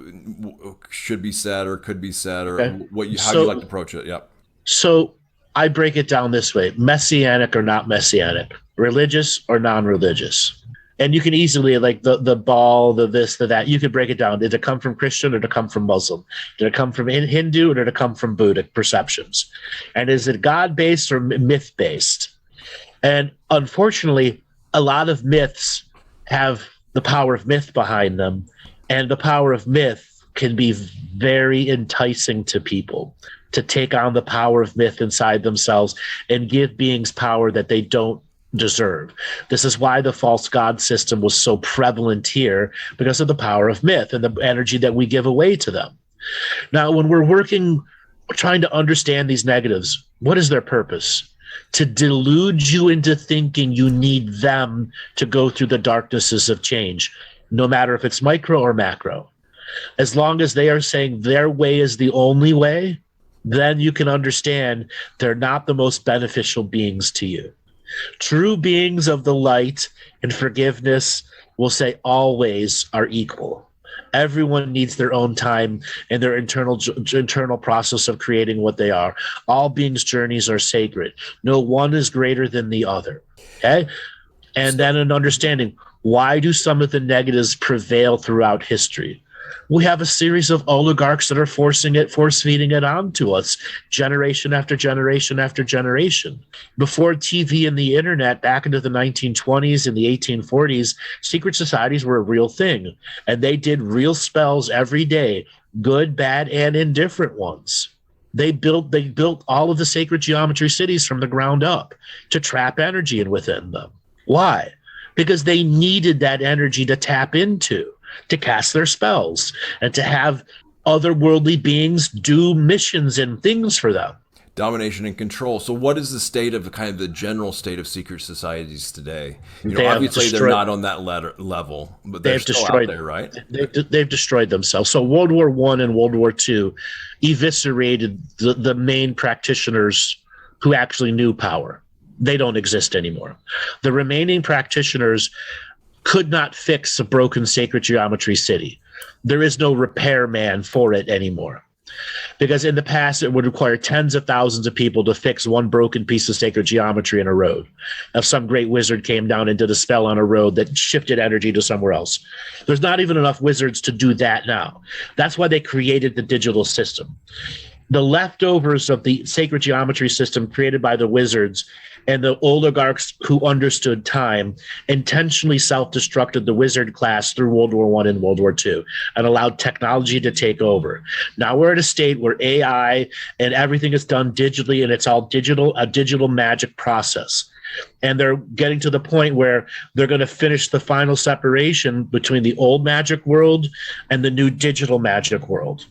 should be said or could be said, or how you like to approach it. Yep. So I break it down this way: messianic or not messianic, religious or non-religious. And you can easily, like the ball, the this, the that, you could break it down. Did it come from Christian or did it come from Muslim? Did it come from Hindu or did it come from Buddhic perceptions? And is it God-based or myth-based? And unfortunately, a lot of myths have the power of myth behind them. And the power of myth can be very enticing to people to take on the power of myth inside themselves and give beings power that they don't deserve. This is why the false god system was so prevalent here, because of the power of myth and the energy that we give away to them. Now, when we're trying to understand these negatives, what is their purpose? To delude you into thinking you need them to go through the darknesses of change, no matter if it's micro or macro. As long as they are saying their way is the only way, then you can understand they're not the most beneficial beings to you. True beings of the light and forgiveness will say always are equal. Everyone needs their own time and their internal process of creating what they are. All beings' journeys are sacred. No one is greater than the other. Okay? And then an understanding, why do some of the negatives prevail throughout history? We have a series of oligarchs that are force feeding it onto us, generation after generation after generation. Before TV and the internet, back into the 1920s and the 1840s, secret societies were a real thing, and they did real spells every day, good, bad, and indifferent ones. They built all of the sacred geometry cities from the ground up to trap energy within them. Why? Because they needed that energy to tap into, to cast their spells, and to have otherworldly beings do missions and things for them. Domination and control. So what is the state of the general state of secret societies today? Obviously they're not on that level, but they're still out there, right? They've destroyed themselves. So World War I and World War II eviscerated the main practitioners who actually knew power. They don't exist anymore. The remaining practitioners could not fix a broken sacred geometry city. There is no repairman for it anymore. Because in the past, it would require tens of thousands of people to fix one broken piece of sacred geometry in a road. If some great wizard came down and did a spell on a road that shifted energy to somewhere else. There's not even enough wizards to do that now. That's why they created the digital system. The leftovers of the sacred geometry system created by the wizards and the oligarchs who understood time intentionally self-destructed the wizard class through World War I and World War II and allowed technology to take over. Now we're at a state where AI and everything is done digitally, and it's all digital, a digital magic process. And they're getting to the point where they're going to finish the final separation between the old magic world and the new digital magic world.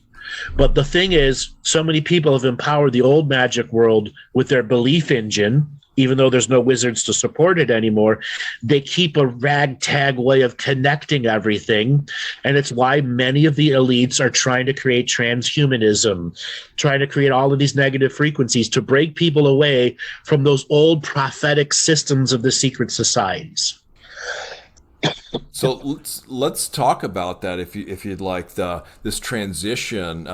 But the thing is, so many people have empowered the old magic world with their belief engine, even though there's no wizards to support it anymore. They keep a ragtag way of connecting everything. And it's why many of the elites are trying to create transhumanism, trying to create all of these negative frequencies to break people away from those old prophetic systems of the secret societies. So let's talk about that if you'd like, this transition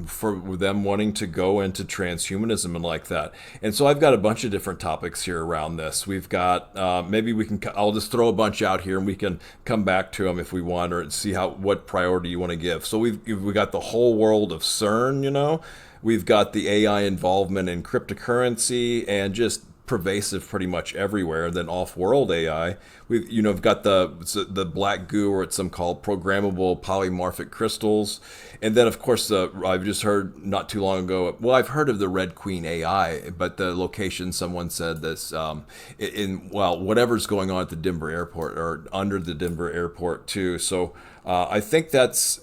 for them wanting to go into transhumanism and like that. And so I've got a bunch of different topics here around this. We've got I'll just throw a bunch out here and we can come back to them if we want, or see what priority you want to give. So we got the whole world of CERN, we've got the AI involvement in cryptocurrency and just pervasive pretty much everywhere. And then off-world AI, we've got the black goo, or it's some called programmable polymorphic crystals. And then of course I've just heard not too long ago, well, I've heard of the Red Queen AI, but the location, someone said this whatever's going on at the Denver airport or under the Denver airport too. So I think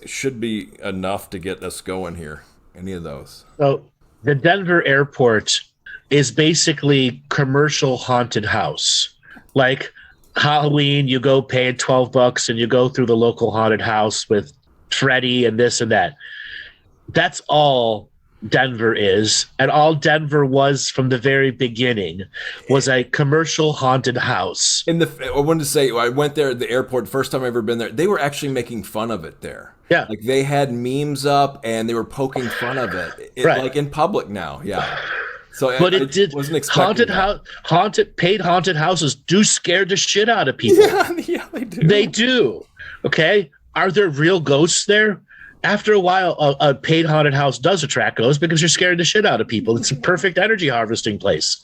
should be enough to get us going here. Any of those? So the Denver airport is basically commercial haunted house. Like Halloween, you go pay $12 and you go through the local haunted house with Freddy and this and that. That's all Denver is. And all Denver was from the very beginning was a commercial haunted house. I wanted to say, I went there at the airport, first time I've ever been there. They were actually making fun of it there. Yeah. Like they had memes up and they were poking fun of it. Right. Like in public now. Yeah. So, but it did. Haunted houses do scare the shit out of people. Yeah, they do. They do. Okay, are there real ghosts there? After a while, a paid haunted house does attract ghosts because you're scaring the shit out of people. It's a perfect energy harvesting place.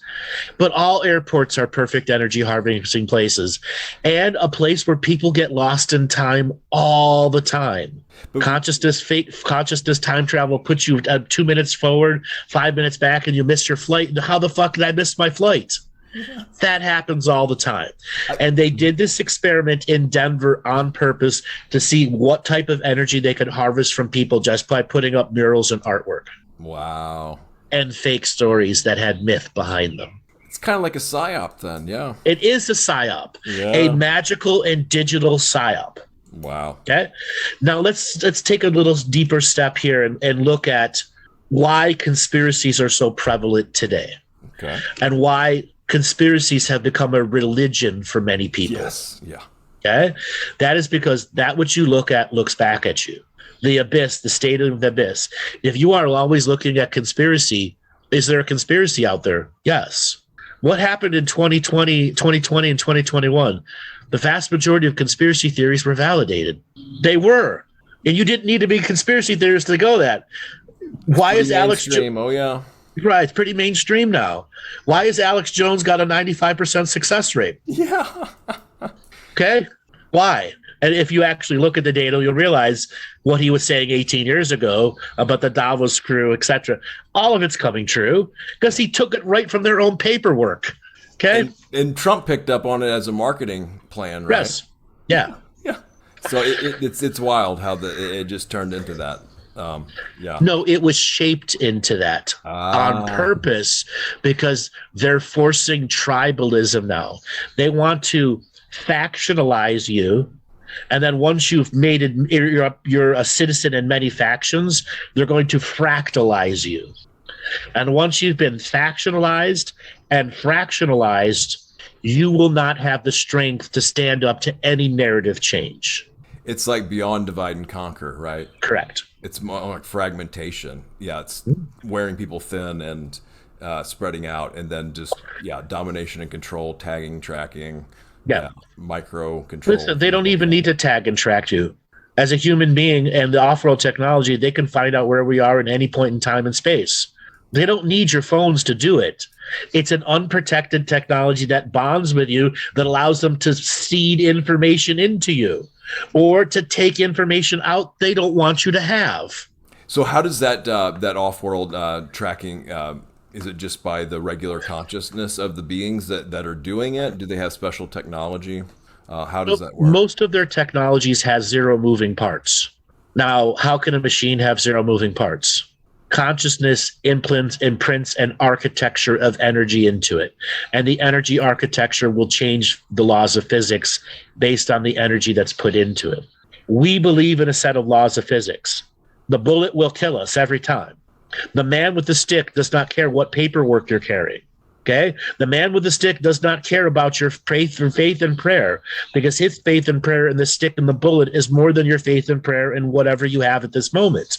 But all airports are perfect energy harvesting places, and a place where people get lost in time all the time. Consciousness time travel puts you 2 minutes forward, 5 minutes back, and you miss your flight. How the fuck did I miss my flight? Yeah. That happens all the time. And they did this experiment in Denver on purpose to see what type of energy they could harvest from people just by putting up murals and artwork. Wow. And fake stories that had myth behind them. It's kind of like a psyop then, yeah. It is a psyop, a magical and digital psyop. Wow. Okay. Now let's take a little deeper step here and look at why conspiracies are so prevalent today. Okay. And why conspiracies have become a religion for many people. Yes. Yeah. Okay. That is because that which you look at looks back at you. The abyss, the state of the abyss. If you are always looking at conspiracy, is there a conspiracy out there? Yes. What happened in 2020 and 2021? The vast majority of conspiracy theories were validated. They were. And you didn't need to be a conspiracy theorist to go that. Why is Alex Jones? Oh, yeah. Right. It's pretty mainstream now. Why has Alex Jones got a 95% success rate? Yeah. Okay. Why? And if you actually look at the data, you'll realize what he was saying 18 years ago about the Davos crew, etc. All of it's coming true because he took it right from their own paperwork. Okay. And Trump picked up on it as a marketing plan, right? Yes. Yeah. Yeah. So it's wild how it just turned into that. Yeah. No, it was shaped into that on purpose because they're forcing tribalism now. They want to factionalize you. And then once you've made it, you're a citizen in many factions, they're going to fractalize you. And once you've been factionalized and fractionalized, you will not have the strength to stand up to any narrative change. It's like beyond divide and conquer, right? Correct. It's more like fragmentation. Yeah, it's wearing people thin and spreading out, and then just domination and control, tagging, tracking, micro control. Listen, they don't even need to tag and track you. As a human being and the off-world technology, they can find out where we are at any point in time and space. They don't need your phones to do it. It's an unprotected technology that bonds with you, that allows them to seed information into you or to take information out they don't want you to have. So how does that off-world tracking, is it just by the regular consciousness of the beings that are doing it? Do they have special technology? How does that work? Most of their technologies has zero moving parts. Now, how can a machine have zero moving parts? Consciousness imprints an architecture of energy into it. And the energy architecture will change the laws of physics based on the energy that's put into it. We believe in a set of laws of physics. The bullet will kill us every time. The man with the stick does not care what paperwork you're carrying. Okay? The man with the stick does not care about your faith and prayer, because his faith and prayer and the stick and the bullet is more than your faith and prayer and whatever you have at this moment,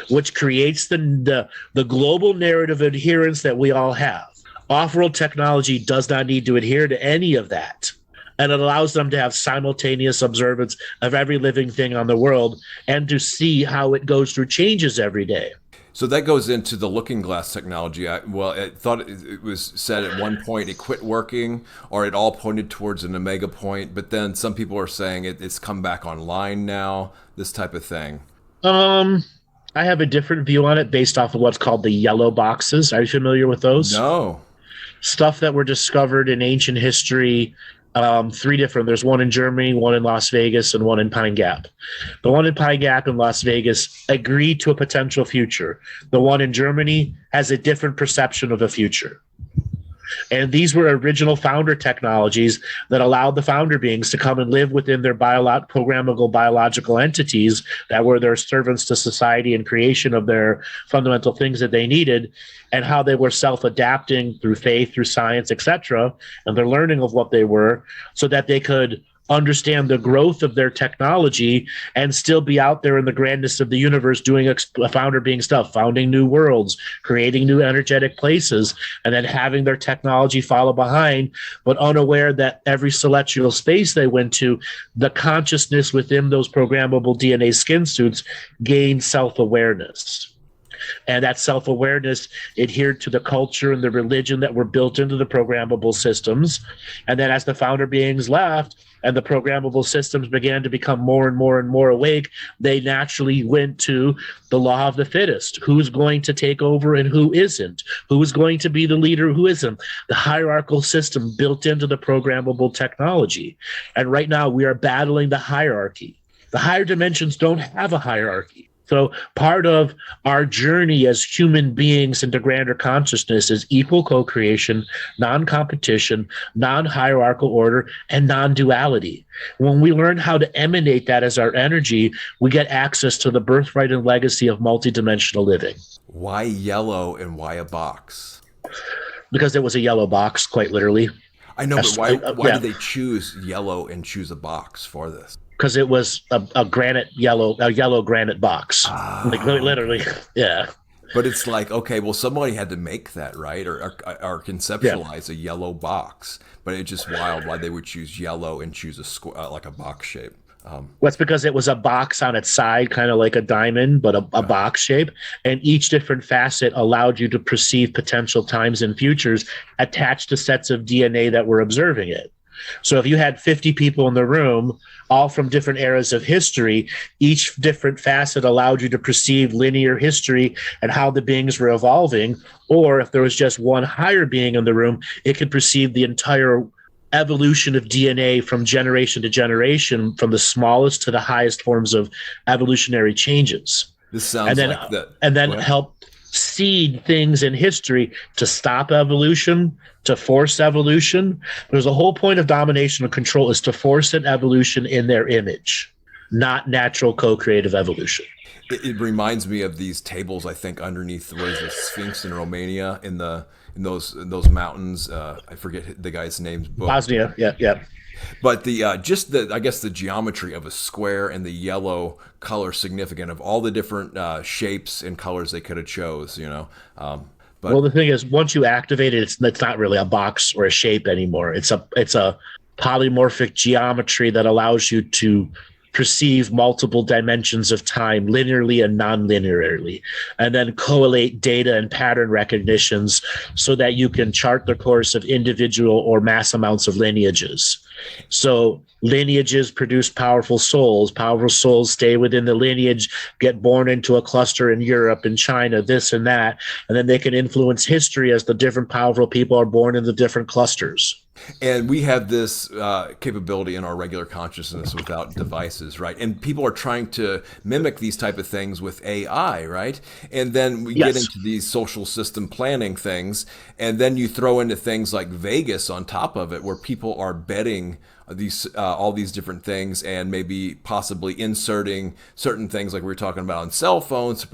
which creates the global narrative adherence that we all have. Off-world technology does not need to adhere to any of that. And it allows them to have simultaneous observance of every living thing on the world and to see how it goes through changes every day. So that goes into the looking glass technology. I thought it was said at one point it quit working, or it all pointed towards an omega point, but then some people are saying it's come back online now, this type of thing. I have a different view on it based off of what's called the yellow boxes. Are you familiar with those? No. Stuff that were discovered in ancient history. Three different. There's one in Germany, one in Las Vegas, and one in Pine Gap. The one in Pine Gap in Las Vegas agreed to a potential future. The one in Germany has a different perception of the future. And these were original founder technologies that allowed the founder beings to come and live within their programmable biological entities that were their servants to society and creation of their fundamental things that they needed, and how they were self-adapting through faith, through science, etc., and their learning of what they were, so that they could understand the growth of their technology and still be out there in the grandness of the universe doing a founder being stuff, founding new worlds, creating new energetic places, and then having their technology follow behind, but unaware that every celestial space they went to, the consciousness within those programmable DNA skin suits gained self-awareness. And that self-awareness adhered to the culture and the religion that were built into the programmable systems. And then as the founder beings left and the programmable systems began to become more and more and more awake, they naturally went to the law of the fittest. Who's going to take over and who isn't? Who is going to be the leader, who isn't? The hierarchical system built into the programmable technology. And right now we are battling the hierarchy. The higher dimensions don't have a hierarchy. So part of our journey as human beings into grander consciousness is equal co-creation, non-competition, non-hierarchical order, and non-duality. When we learn how to emanate that as our energy, we get access to the birthright and legacy of multidimensional living. Why yellow and why a box? Because it was a yellow box, quite literally. I know, but why did they choose yellow and choose a box for this? Because it was a yellow granite box. Like literally, yeah. But it's like, okay, well, somebody had to make that, right? Or conceptualize a yellow box. But it's just wild why they would choose yellow and choose a square, like a box shape. Well, it's because it was a box on its side, kind of like a diamond, but a box shape. And each different facet allowed you to perceive potential times and futures attached to sets of DNA that were observing it. So if you had 50 people in the room, all from different eras of history, each different facet allowed you to perceive linear history and how the beings were evolving. Or if there was just one higher being in the room, it could perceive the entire evolution of DNA from generation to generation, from the smallest to the highest forms of evolutionary changes. This sounds like that. And then help seed things in history to stop evolution, to force evolution. There's a whole point of domination and control is to force an evolution in their image. not natural co-creative evolution. It reminds me of these tables, I think, underneath, what is the Sphinx in Romania, in those mountains. I forget the guy's name's book. Bosnia, yeah. But I guess the geometry of a square and the yellow color significant of all the different shapes and colors they could have chose, But, well, the thing is, once you activate it, it's not really a box or a shape anymore. It's a polymorphic geometry that allows you to perceive multiple dimensions of time linearly and non-linearly, and then collate data and pattern recognitions so that you can chart the course of individual or mass amounts of lineages. So lineages produce powerful souls. Powerful souls stay within the lineage, get born into a cluster in Europe and China, this and that, and then they can influence history as the different powerful people are born in the different clusters. And we have this capability in our regular consciousness without devices, right? And people are trying to mimic these type of things with AI, right? And then we get into these social system planning things, and then you throw into things like Vegas on top of it, where people are betting these all these different things, and maybe possibly inserting certain things like we were talking about on cell phones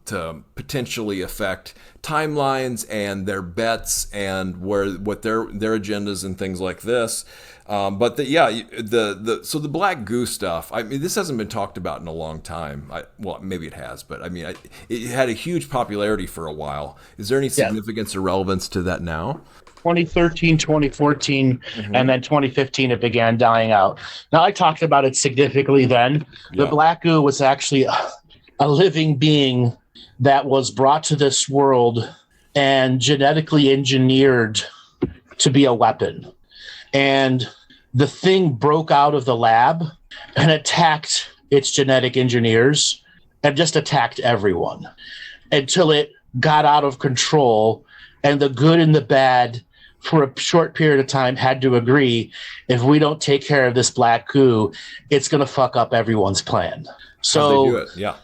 to potentially affect timelines and their bets and what their agendas and things like this. But so the black goo stuff, I mean, this hasn't been talked about in a long time. Well, maybe it has, but I mean, it had a huge popularity for a while. Is there any significance or relevance to that now? 2013, 2014, and then 2015, it began dying out. Now, I talked about it significantly then. The black goo was actually a living being that was brought to this world and genetically engineered to be a weapon. And the thing broke out of the lab and attacked its genetic engineers and just attacked everyone until it got out of control. And the good and the bad for a short period of time had to agree, if we don't take care of this black goo, it's going to fuck up everyone's plan. So they do it? Yeah.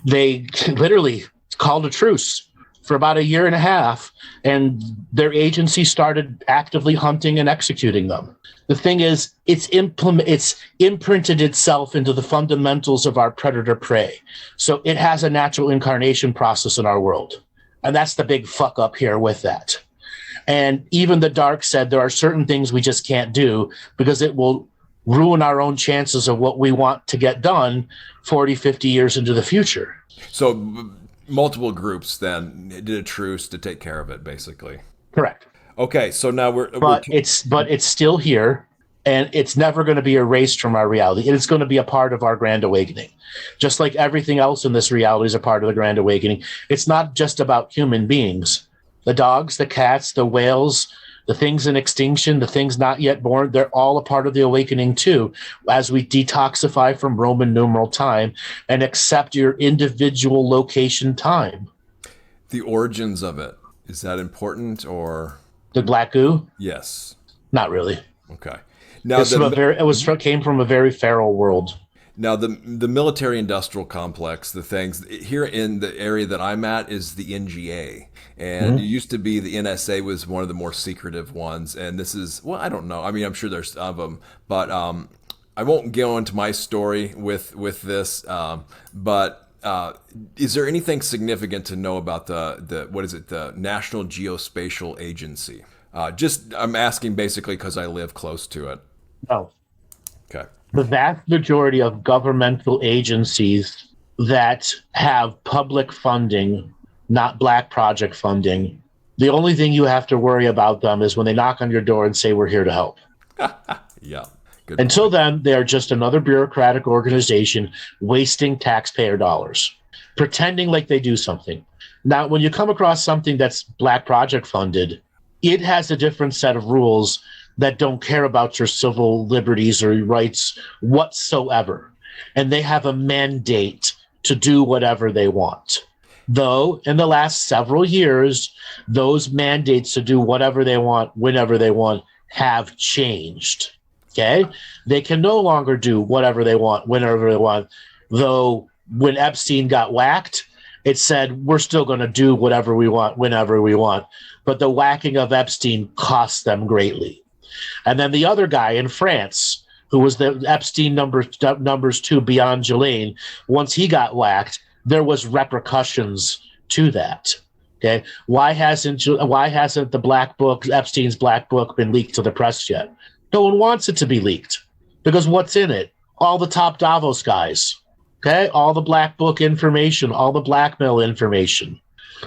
They literally called a truce for about a year and a half, and their agency started actively hunting and executing them. The thing is, it's imprinted itself into the fundamentals of our predator-prey. So it has a natural incarnation process in our world. And that's the big fuck up here with that. And even the dark said there are certain things we just can't do because it will ruin our own chances of what we want to get done 40, 50 years into the future. So multiple groups then did a truce to take care of it, basically. Correct. Okay, so now it's still here, and it's never going to be erased from our reality. It is going to be a part of our grand awakening. Just like everything else in this reality is a part of the grand awakening. It's not just about human beings. The dogs, the cats, the whales, the things in extinction, the things not yet born, they're all a part of the awakening too, as we detoxify from Roman numeral time and accept your individual location time. The origins of it, is that important, or? The black goo? Yes. Not really. Okay. Now came from a very feral world. Now, the military-industrial complex, the things here in the area that I'm at is the NGA. And it used to be the NSA was one of the more secretive ones. And this is, well, I don't know. I mean, I'm sure there's of them. But I won't go into my story with this. But is there anything significant to know about the National Geospatial Agency? I'm asking basically because I live close to it. No. Okay. The vast majority of governmental agencies that have public funding, not black project funding, the only thing you have to worry about them is when they knock on your door and say, we're here to help. Yeah. Good Until point. then, they're just another bureaucratic organization wasting taxpayer dollars, pretending like they do something. Now, when you come across something that's black project funded, it has a different set of rules that don't care about your civil liberties or rights whatsoever. And they have a mandate to do whatever they want. Though in the last several years, those mandates to do whatever they want, whenever they want, have changed. Okay? They can no longer do whatever they want, whenever they want. Though when Epstein got whacked, it said, we're still going to do whatever we want, whenever we want. But the whacking of Epstein cost them greatly. And then the other guy in France, who was the Epstein numbers 2 beyond Ghislaine, once he got whacked, there was repercussions to that. Okay, why hasn't the black book, Epstein's black book, been leaked to the press yet? No one wants it to be leaked because what's in it? All the top Davos guys. Okay, all the black book information, all the blackmail information,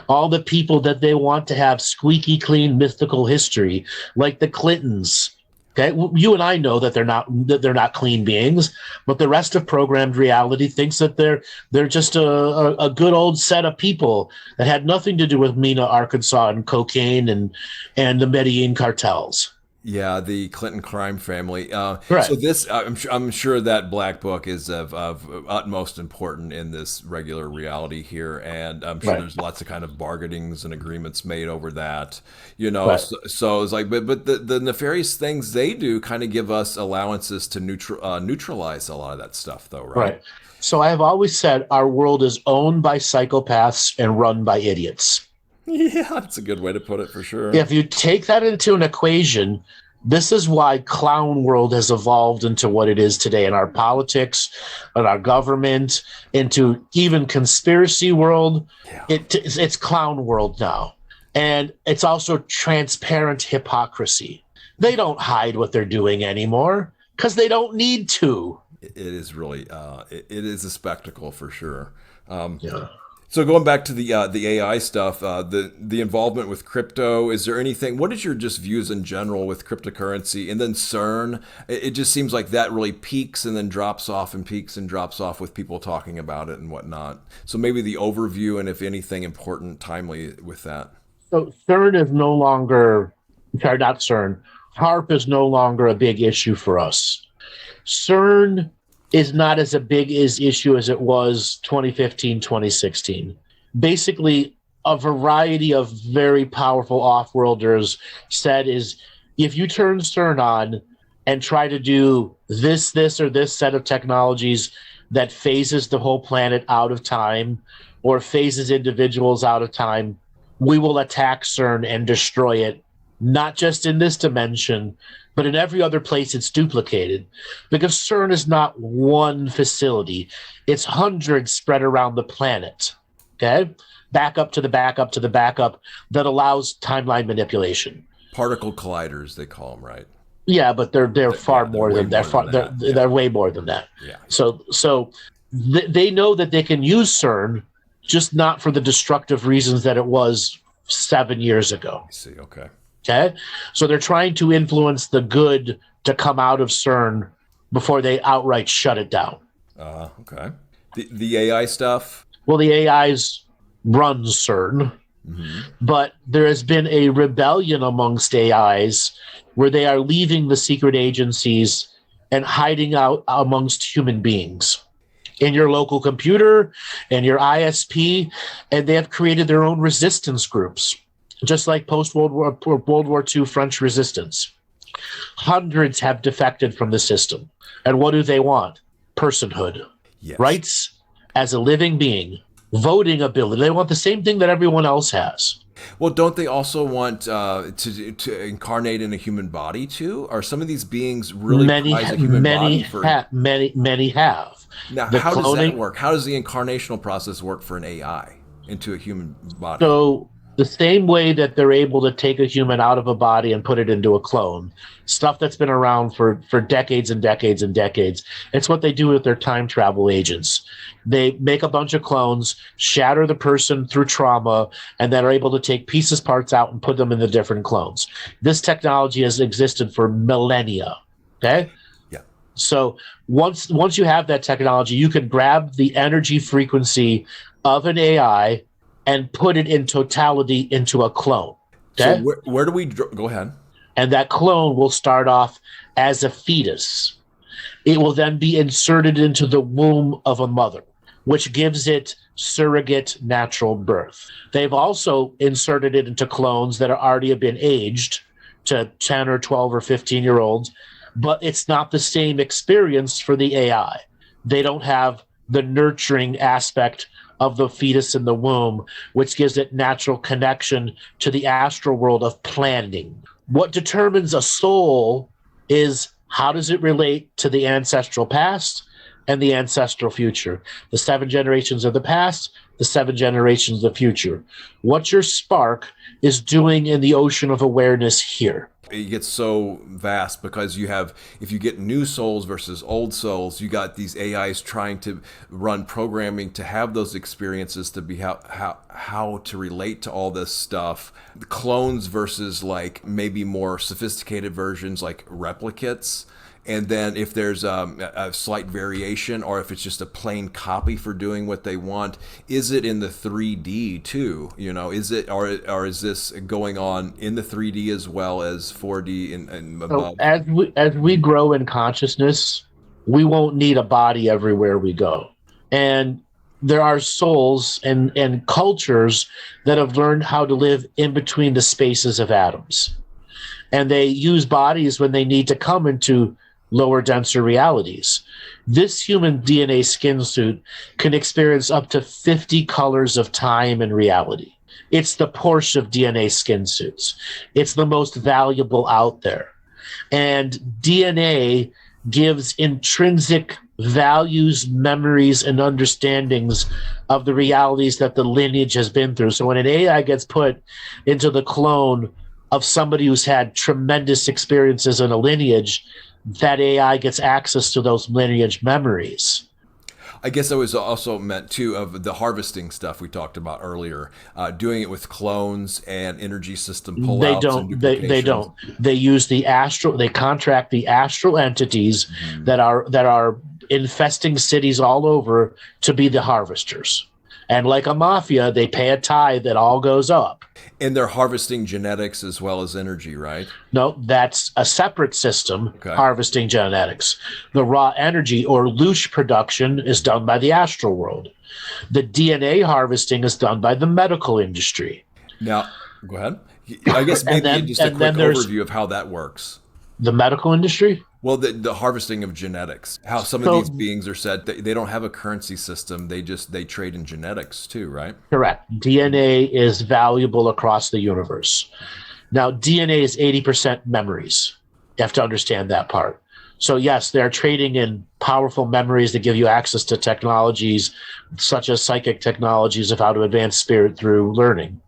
all the people that they want to have squeaky clean mythical history, like the Clintons. Okay, you and I know that they're not clean beings, but the rest of programmed reality thinks that they're just a good old set of people that had nothing to do with Mena, Arkansas, and cocaine and the Medellin cartels. Yeah, the Clinton crime family. Right. So this, I'm sure that black book is of utmost importance in this regular reality here, and I'm sure there's lots of kind of bargainings and agreements made over that. You know, Right. so it's like, but the nefarious things they do kind of give us allowances to neutralize a lot of that stuff, though, right? Right. So I have always said our world is owned by psychopaths and run by idiots. Yeah, that's a good way to put it for sure. If you take that into an equation, this is why clown world has evolved into what it is today in our politics, in our government, into even conspiracy world. Yeah. It's clown world now. And it's also transparent hypocrisy. They don't hide what they're doing anymore because they don't need to. It is really, it is a spectacle for sure. Yeah. So going back to the AI stuff, the involvement with crypto, is there anything? What is your just views in general with cryptocurrency, and then CERN? It just seems like that really peaks and then drops off and peaks and drops off with people talking about it and whatnot. So maybe the overview and if anything important, timely with that. So CERN is no longer, sorry, not CERN. HARP is no longer a big issue for us. CERN is not as a big issue as it was 2015, 2016. Basically, a variety of very powerful off-worlders said is if you turn CERN on and try to do this, or this set of technologies that phases the whole planet out of time or phases individuals out of time, we will attack CERN and destroy it, not just in this dimension, but in every other place it's duplicated. Because CERN is not one facility. It's hundreds spread around the planet, okay? Backup to the backup to the backup that allows timeline manipulation. Particle colliders, they call them, right? Yeah, but they're far more than that. They're way more than that. Yeah. So they know that they can use CERN, just not for the destructive reasons that it was 7 years ago. I see, okay. Okay, so they're trying to influence the good to come out of CERN before they outright shut it down. Okay. The AI stuff? Well, the AIs run CERN, but there has been a rebellion amongst AIs where they are leaving the secret agencies and hiding out amongst human beings in your local computer and your ISP, and they have created their own resistance groups. Just like post-World War II French resistance. Hundreds have defected from the system. And what do they want? Personhood. Yes. Rights as a living being. Voting ability. They want the same thing that everyone else has. Well, don't they also want to incarnate in a human body too? Are some of these beings really prize a human body for? Many have. Now, how does that work? How does the incarnational process work for an AI into a human body? So the same way that they're able to take a human out of a body and put it into a clone, stuff that's been around for decades and decades and decades. It's what they do with their time travel agents. They make a bunch of clones, shatter the person through trauma, and then are able to take pieces, parts out and put them in the different clones. This technology has existed for millennia. Okay? Yeah. So once you have that technology, you can grab the energy frequency of an AI and put it in totality into a clone. Okay? So where do we go ahead? And that clone will start off as a fetus. It will then be inserted into the womb of a mother, which gives it surrogate natural birth. They've also inserted it into clones that are already have been aged to 10 or 12 or 15-year-olds, but it's not the same experience for the AI. They don't have the nurturing aspect of the fetus in the womb, which gives it natural connection to the astral world of planning. What determines a soul is How does it relate to the ancestral past and the ancestral future? The 7 generations of the past, the 7 generations of the future. What your spark is doing in the ocean of awareness here. It gets so vast because you have, if you get new souls versus old souls, you got these AIs trying to run programming to have those experiences, to be how to relate to all this stuff. The clones versus like maybe more sophisticated versions like replicates. And then if there's a slight variation, or if it's just a plain copy for doing what they want, is it in the 3D too? You know, is it, or is this going on in the 3D as well as 4D and above? So as we grow in consciousness, we won't need a body everywhere we go. And there are souls and cultures that have learned how to live in between the spaces of atoms. And they use bodies when they need to come into lower, denser realities. This human DNA skin suit can experience up to 50 colors of time and reality. It's the Porsche of DNA skin suits. It's the most valuable out there. And DNA gives intrinsic values, memories, and understandings of the realities that the lineage has been through. So when an AI gets put into the clone of somebody who's had tremendous experiences in a lineage, that AI gets access to those lineage memories. I guess I was also meant too of the harvesting stuff we talked about earlier, doing it with clones and energy system pullouts. They don't. They use the astral. They contract the astral entities that are infesting cities all over to be the harvesters. And like a mafia, they pay a tithe that all goes up. And they're harvesting genetics as well as energy, right? No, that's a separate system, harvesting genetics. The raw energy or loosh production is done by the astral world. The DNA harvesting is done by the medical industry. Now, go ahead. I guess maybe just a quick overview of how that works. The medical industry? Well, the harvesting of genetics, how some of these beings are said, they don't have a currency system. They trade in genetics too, right? Correct. DNA is valuable across the universe. Now, DNA is 80% memories. You have to understand that part. So yes, they're trading in powerful memories that give you access to technologies such as psychic technologies of how to advance spirit through learning.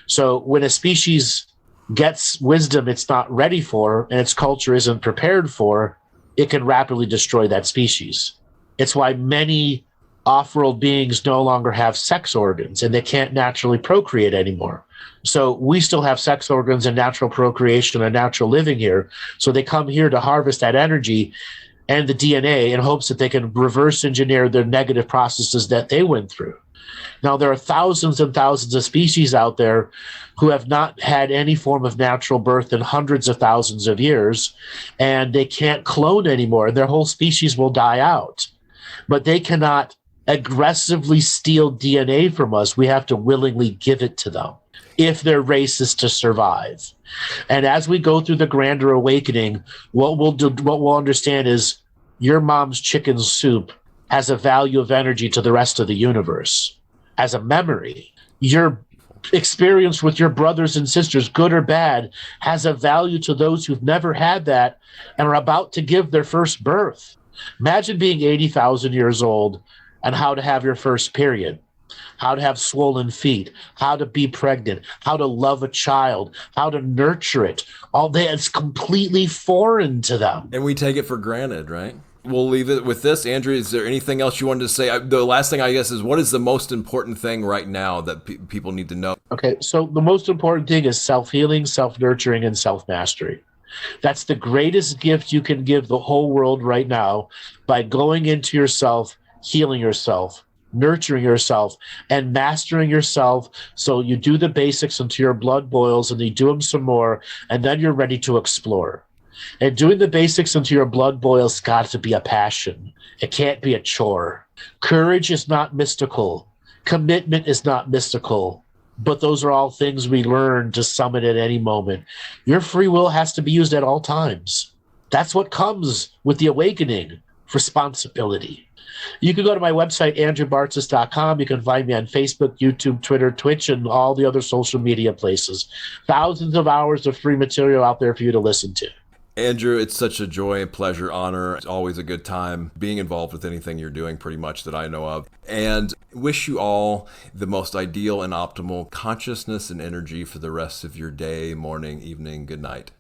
So when a species gets wisdom it's not ready for and its culture isn't prepared for, it can rapidly destroy that species. It's why many off-world beings no longer have sex organs and they can't naturally procreate anymore. So we still have sex organs and natural procreation and natural living here. So they come here to harvest that energy and the DNA in hopes that they can reverse engineer their negative processes that they went through. Now, there are thousands and thousands of species out there who have not had any form of natural birth in hundreds of thousands of years, and they can't clone anymore. Their whole species will die out. But they cannot aggressively steal DNA from us. We have to willingly give it to them if their race is to survive. And as we go through the grander awakening, what we'll understand is your mom's chicken soup has a value of energy to the rest of the universe. As a memory, your experience with your brothers and sisters, good or bad, has a value to those who've never had that and are about to give their first birth. Imagine being 80,000 years old and how to have your first period, how to have swollen feet, how to be pregnant, how to love a child, how to nurture it. All that is completely foreign to them. And we take it for granted, right? We'll leave it with this. Andrew, is there anything else you wanted to say? The last thing, I guess, is what is the most important thing right now that people need to know? Okay, so the most important thing is self-healing, self-nurturing, and self-mastery. That's the greatest gift you can give the whole world right now by going into yourself, healing yourself, nurturing yourself, and mastering yourself. So you do the basics until your blood boils and you do them some more, and then you're ready to explore. And doing the basics until your blood boils got to be a passion. It can't be a chore. Courage is not mystical. Commitment is not mystical. But those are all things we learn to summon at any moment. Your free will has to be used at all times. That's what comes with the awakening, responsibility. You can go to my website, andrewbartzis.com. You can find me on Facebook, YouTube, Twitter, Twitch, and all the other social media places. Thousands of hours of free material out there for you to listen to. Andrew, it's such a joy, pleasure, honor. It's always a good time being involved with anything you're doing, pretty much that I know of. And wish you all the most ideal and optimal consciousness and energy for the rest of your day, morning, evening, good night.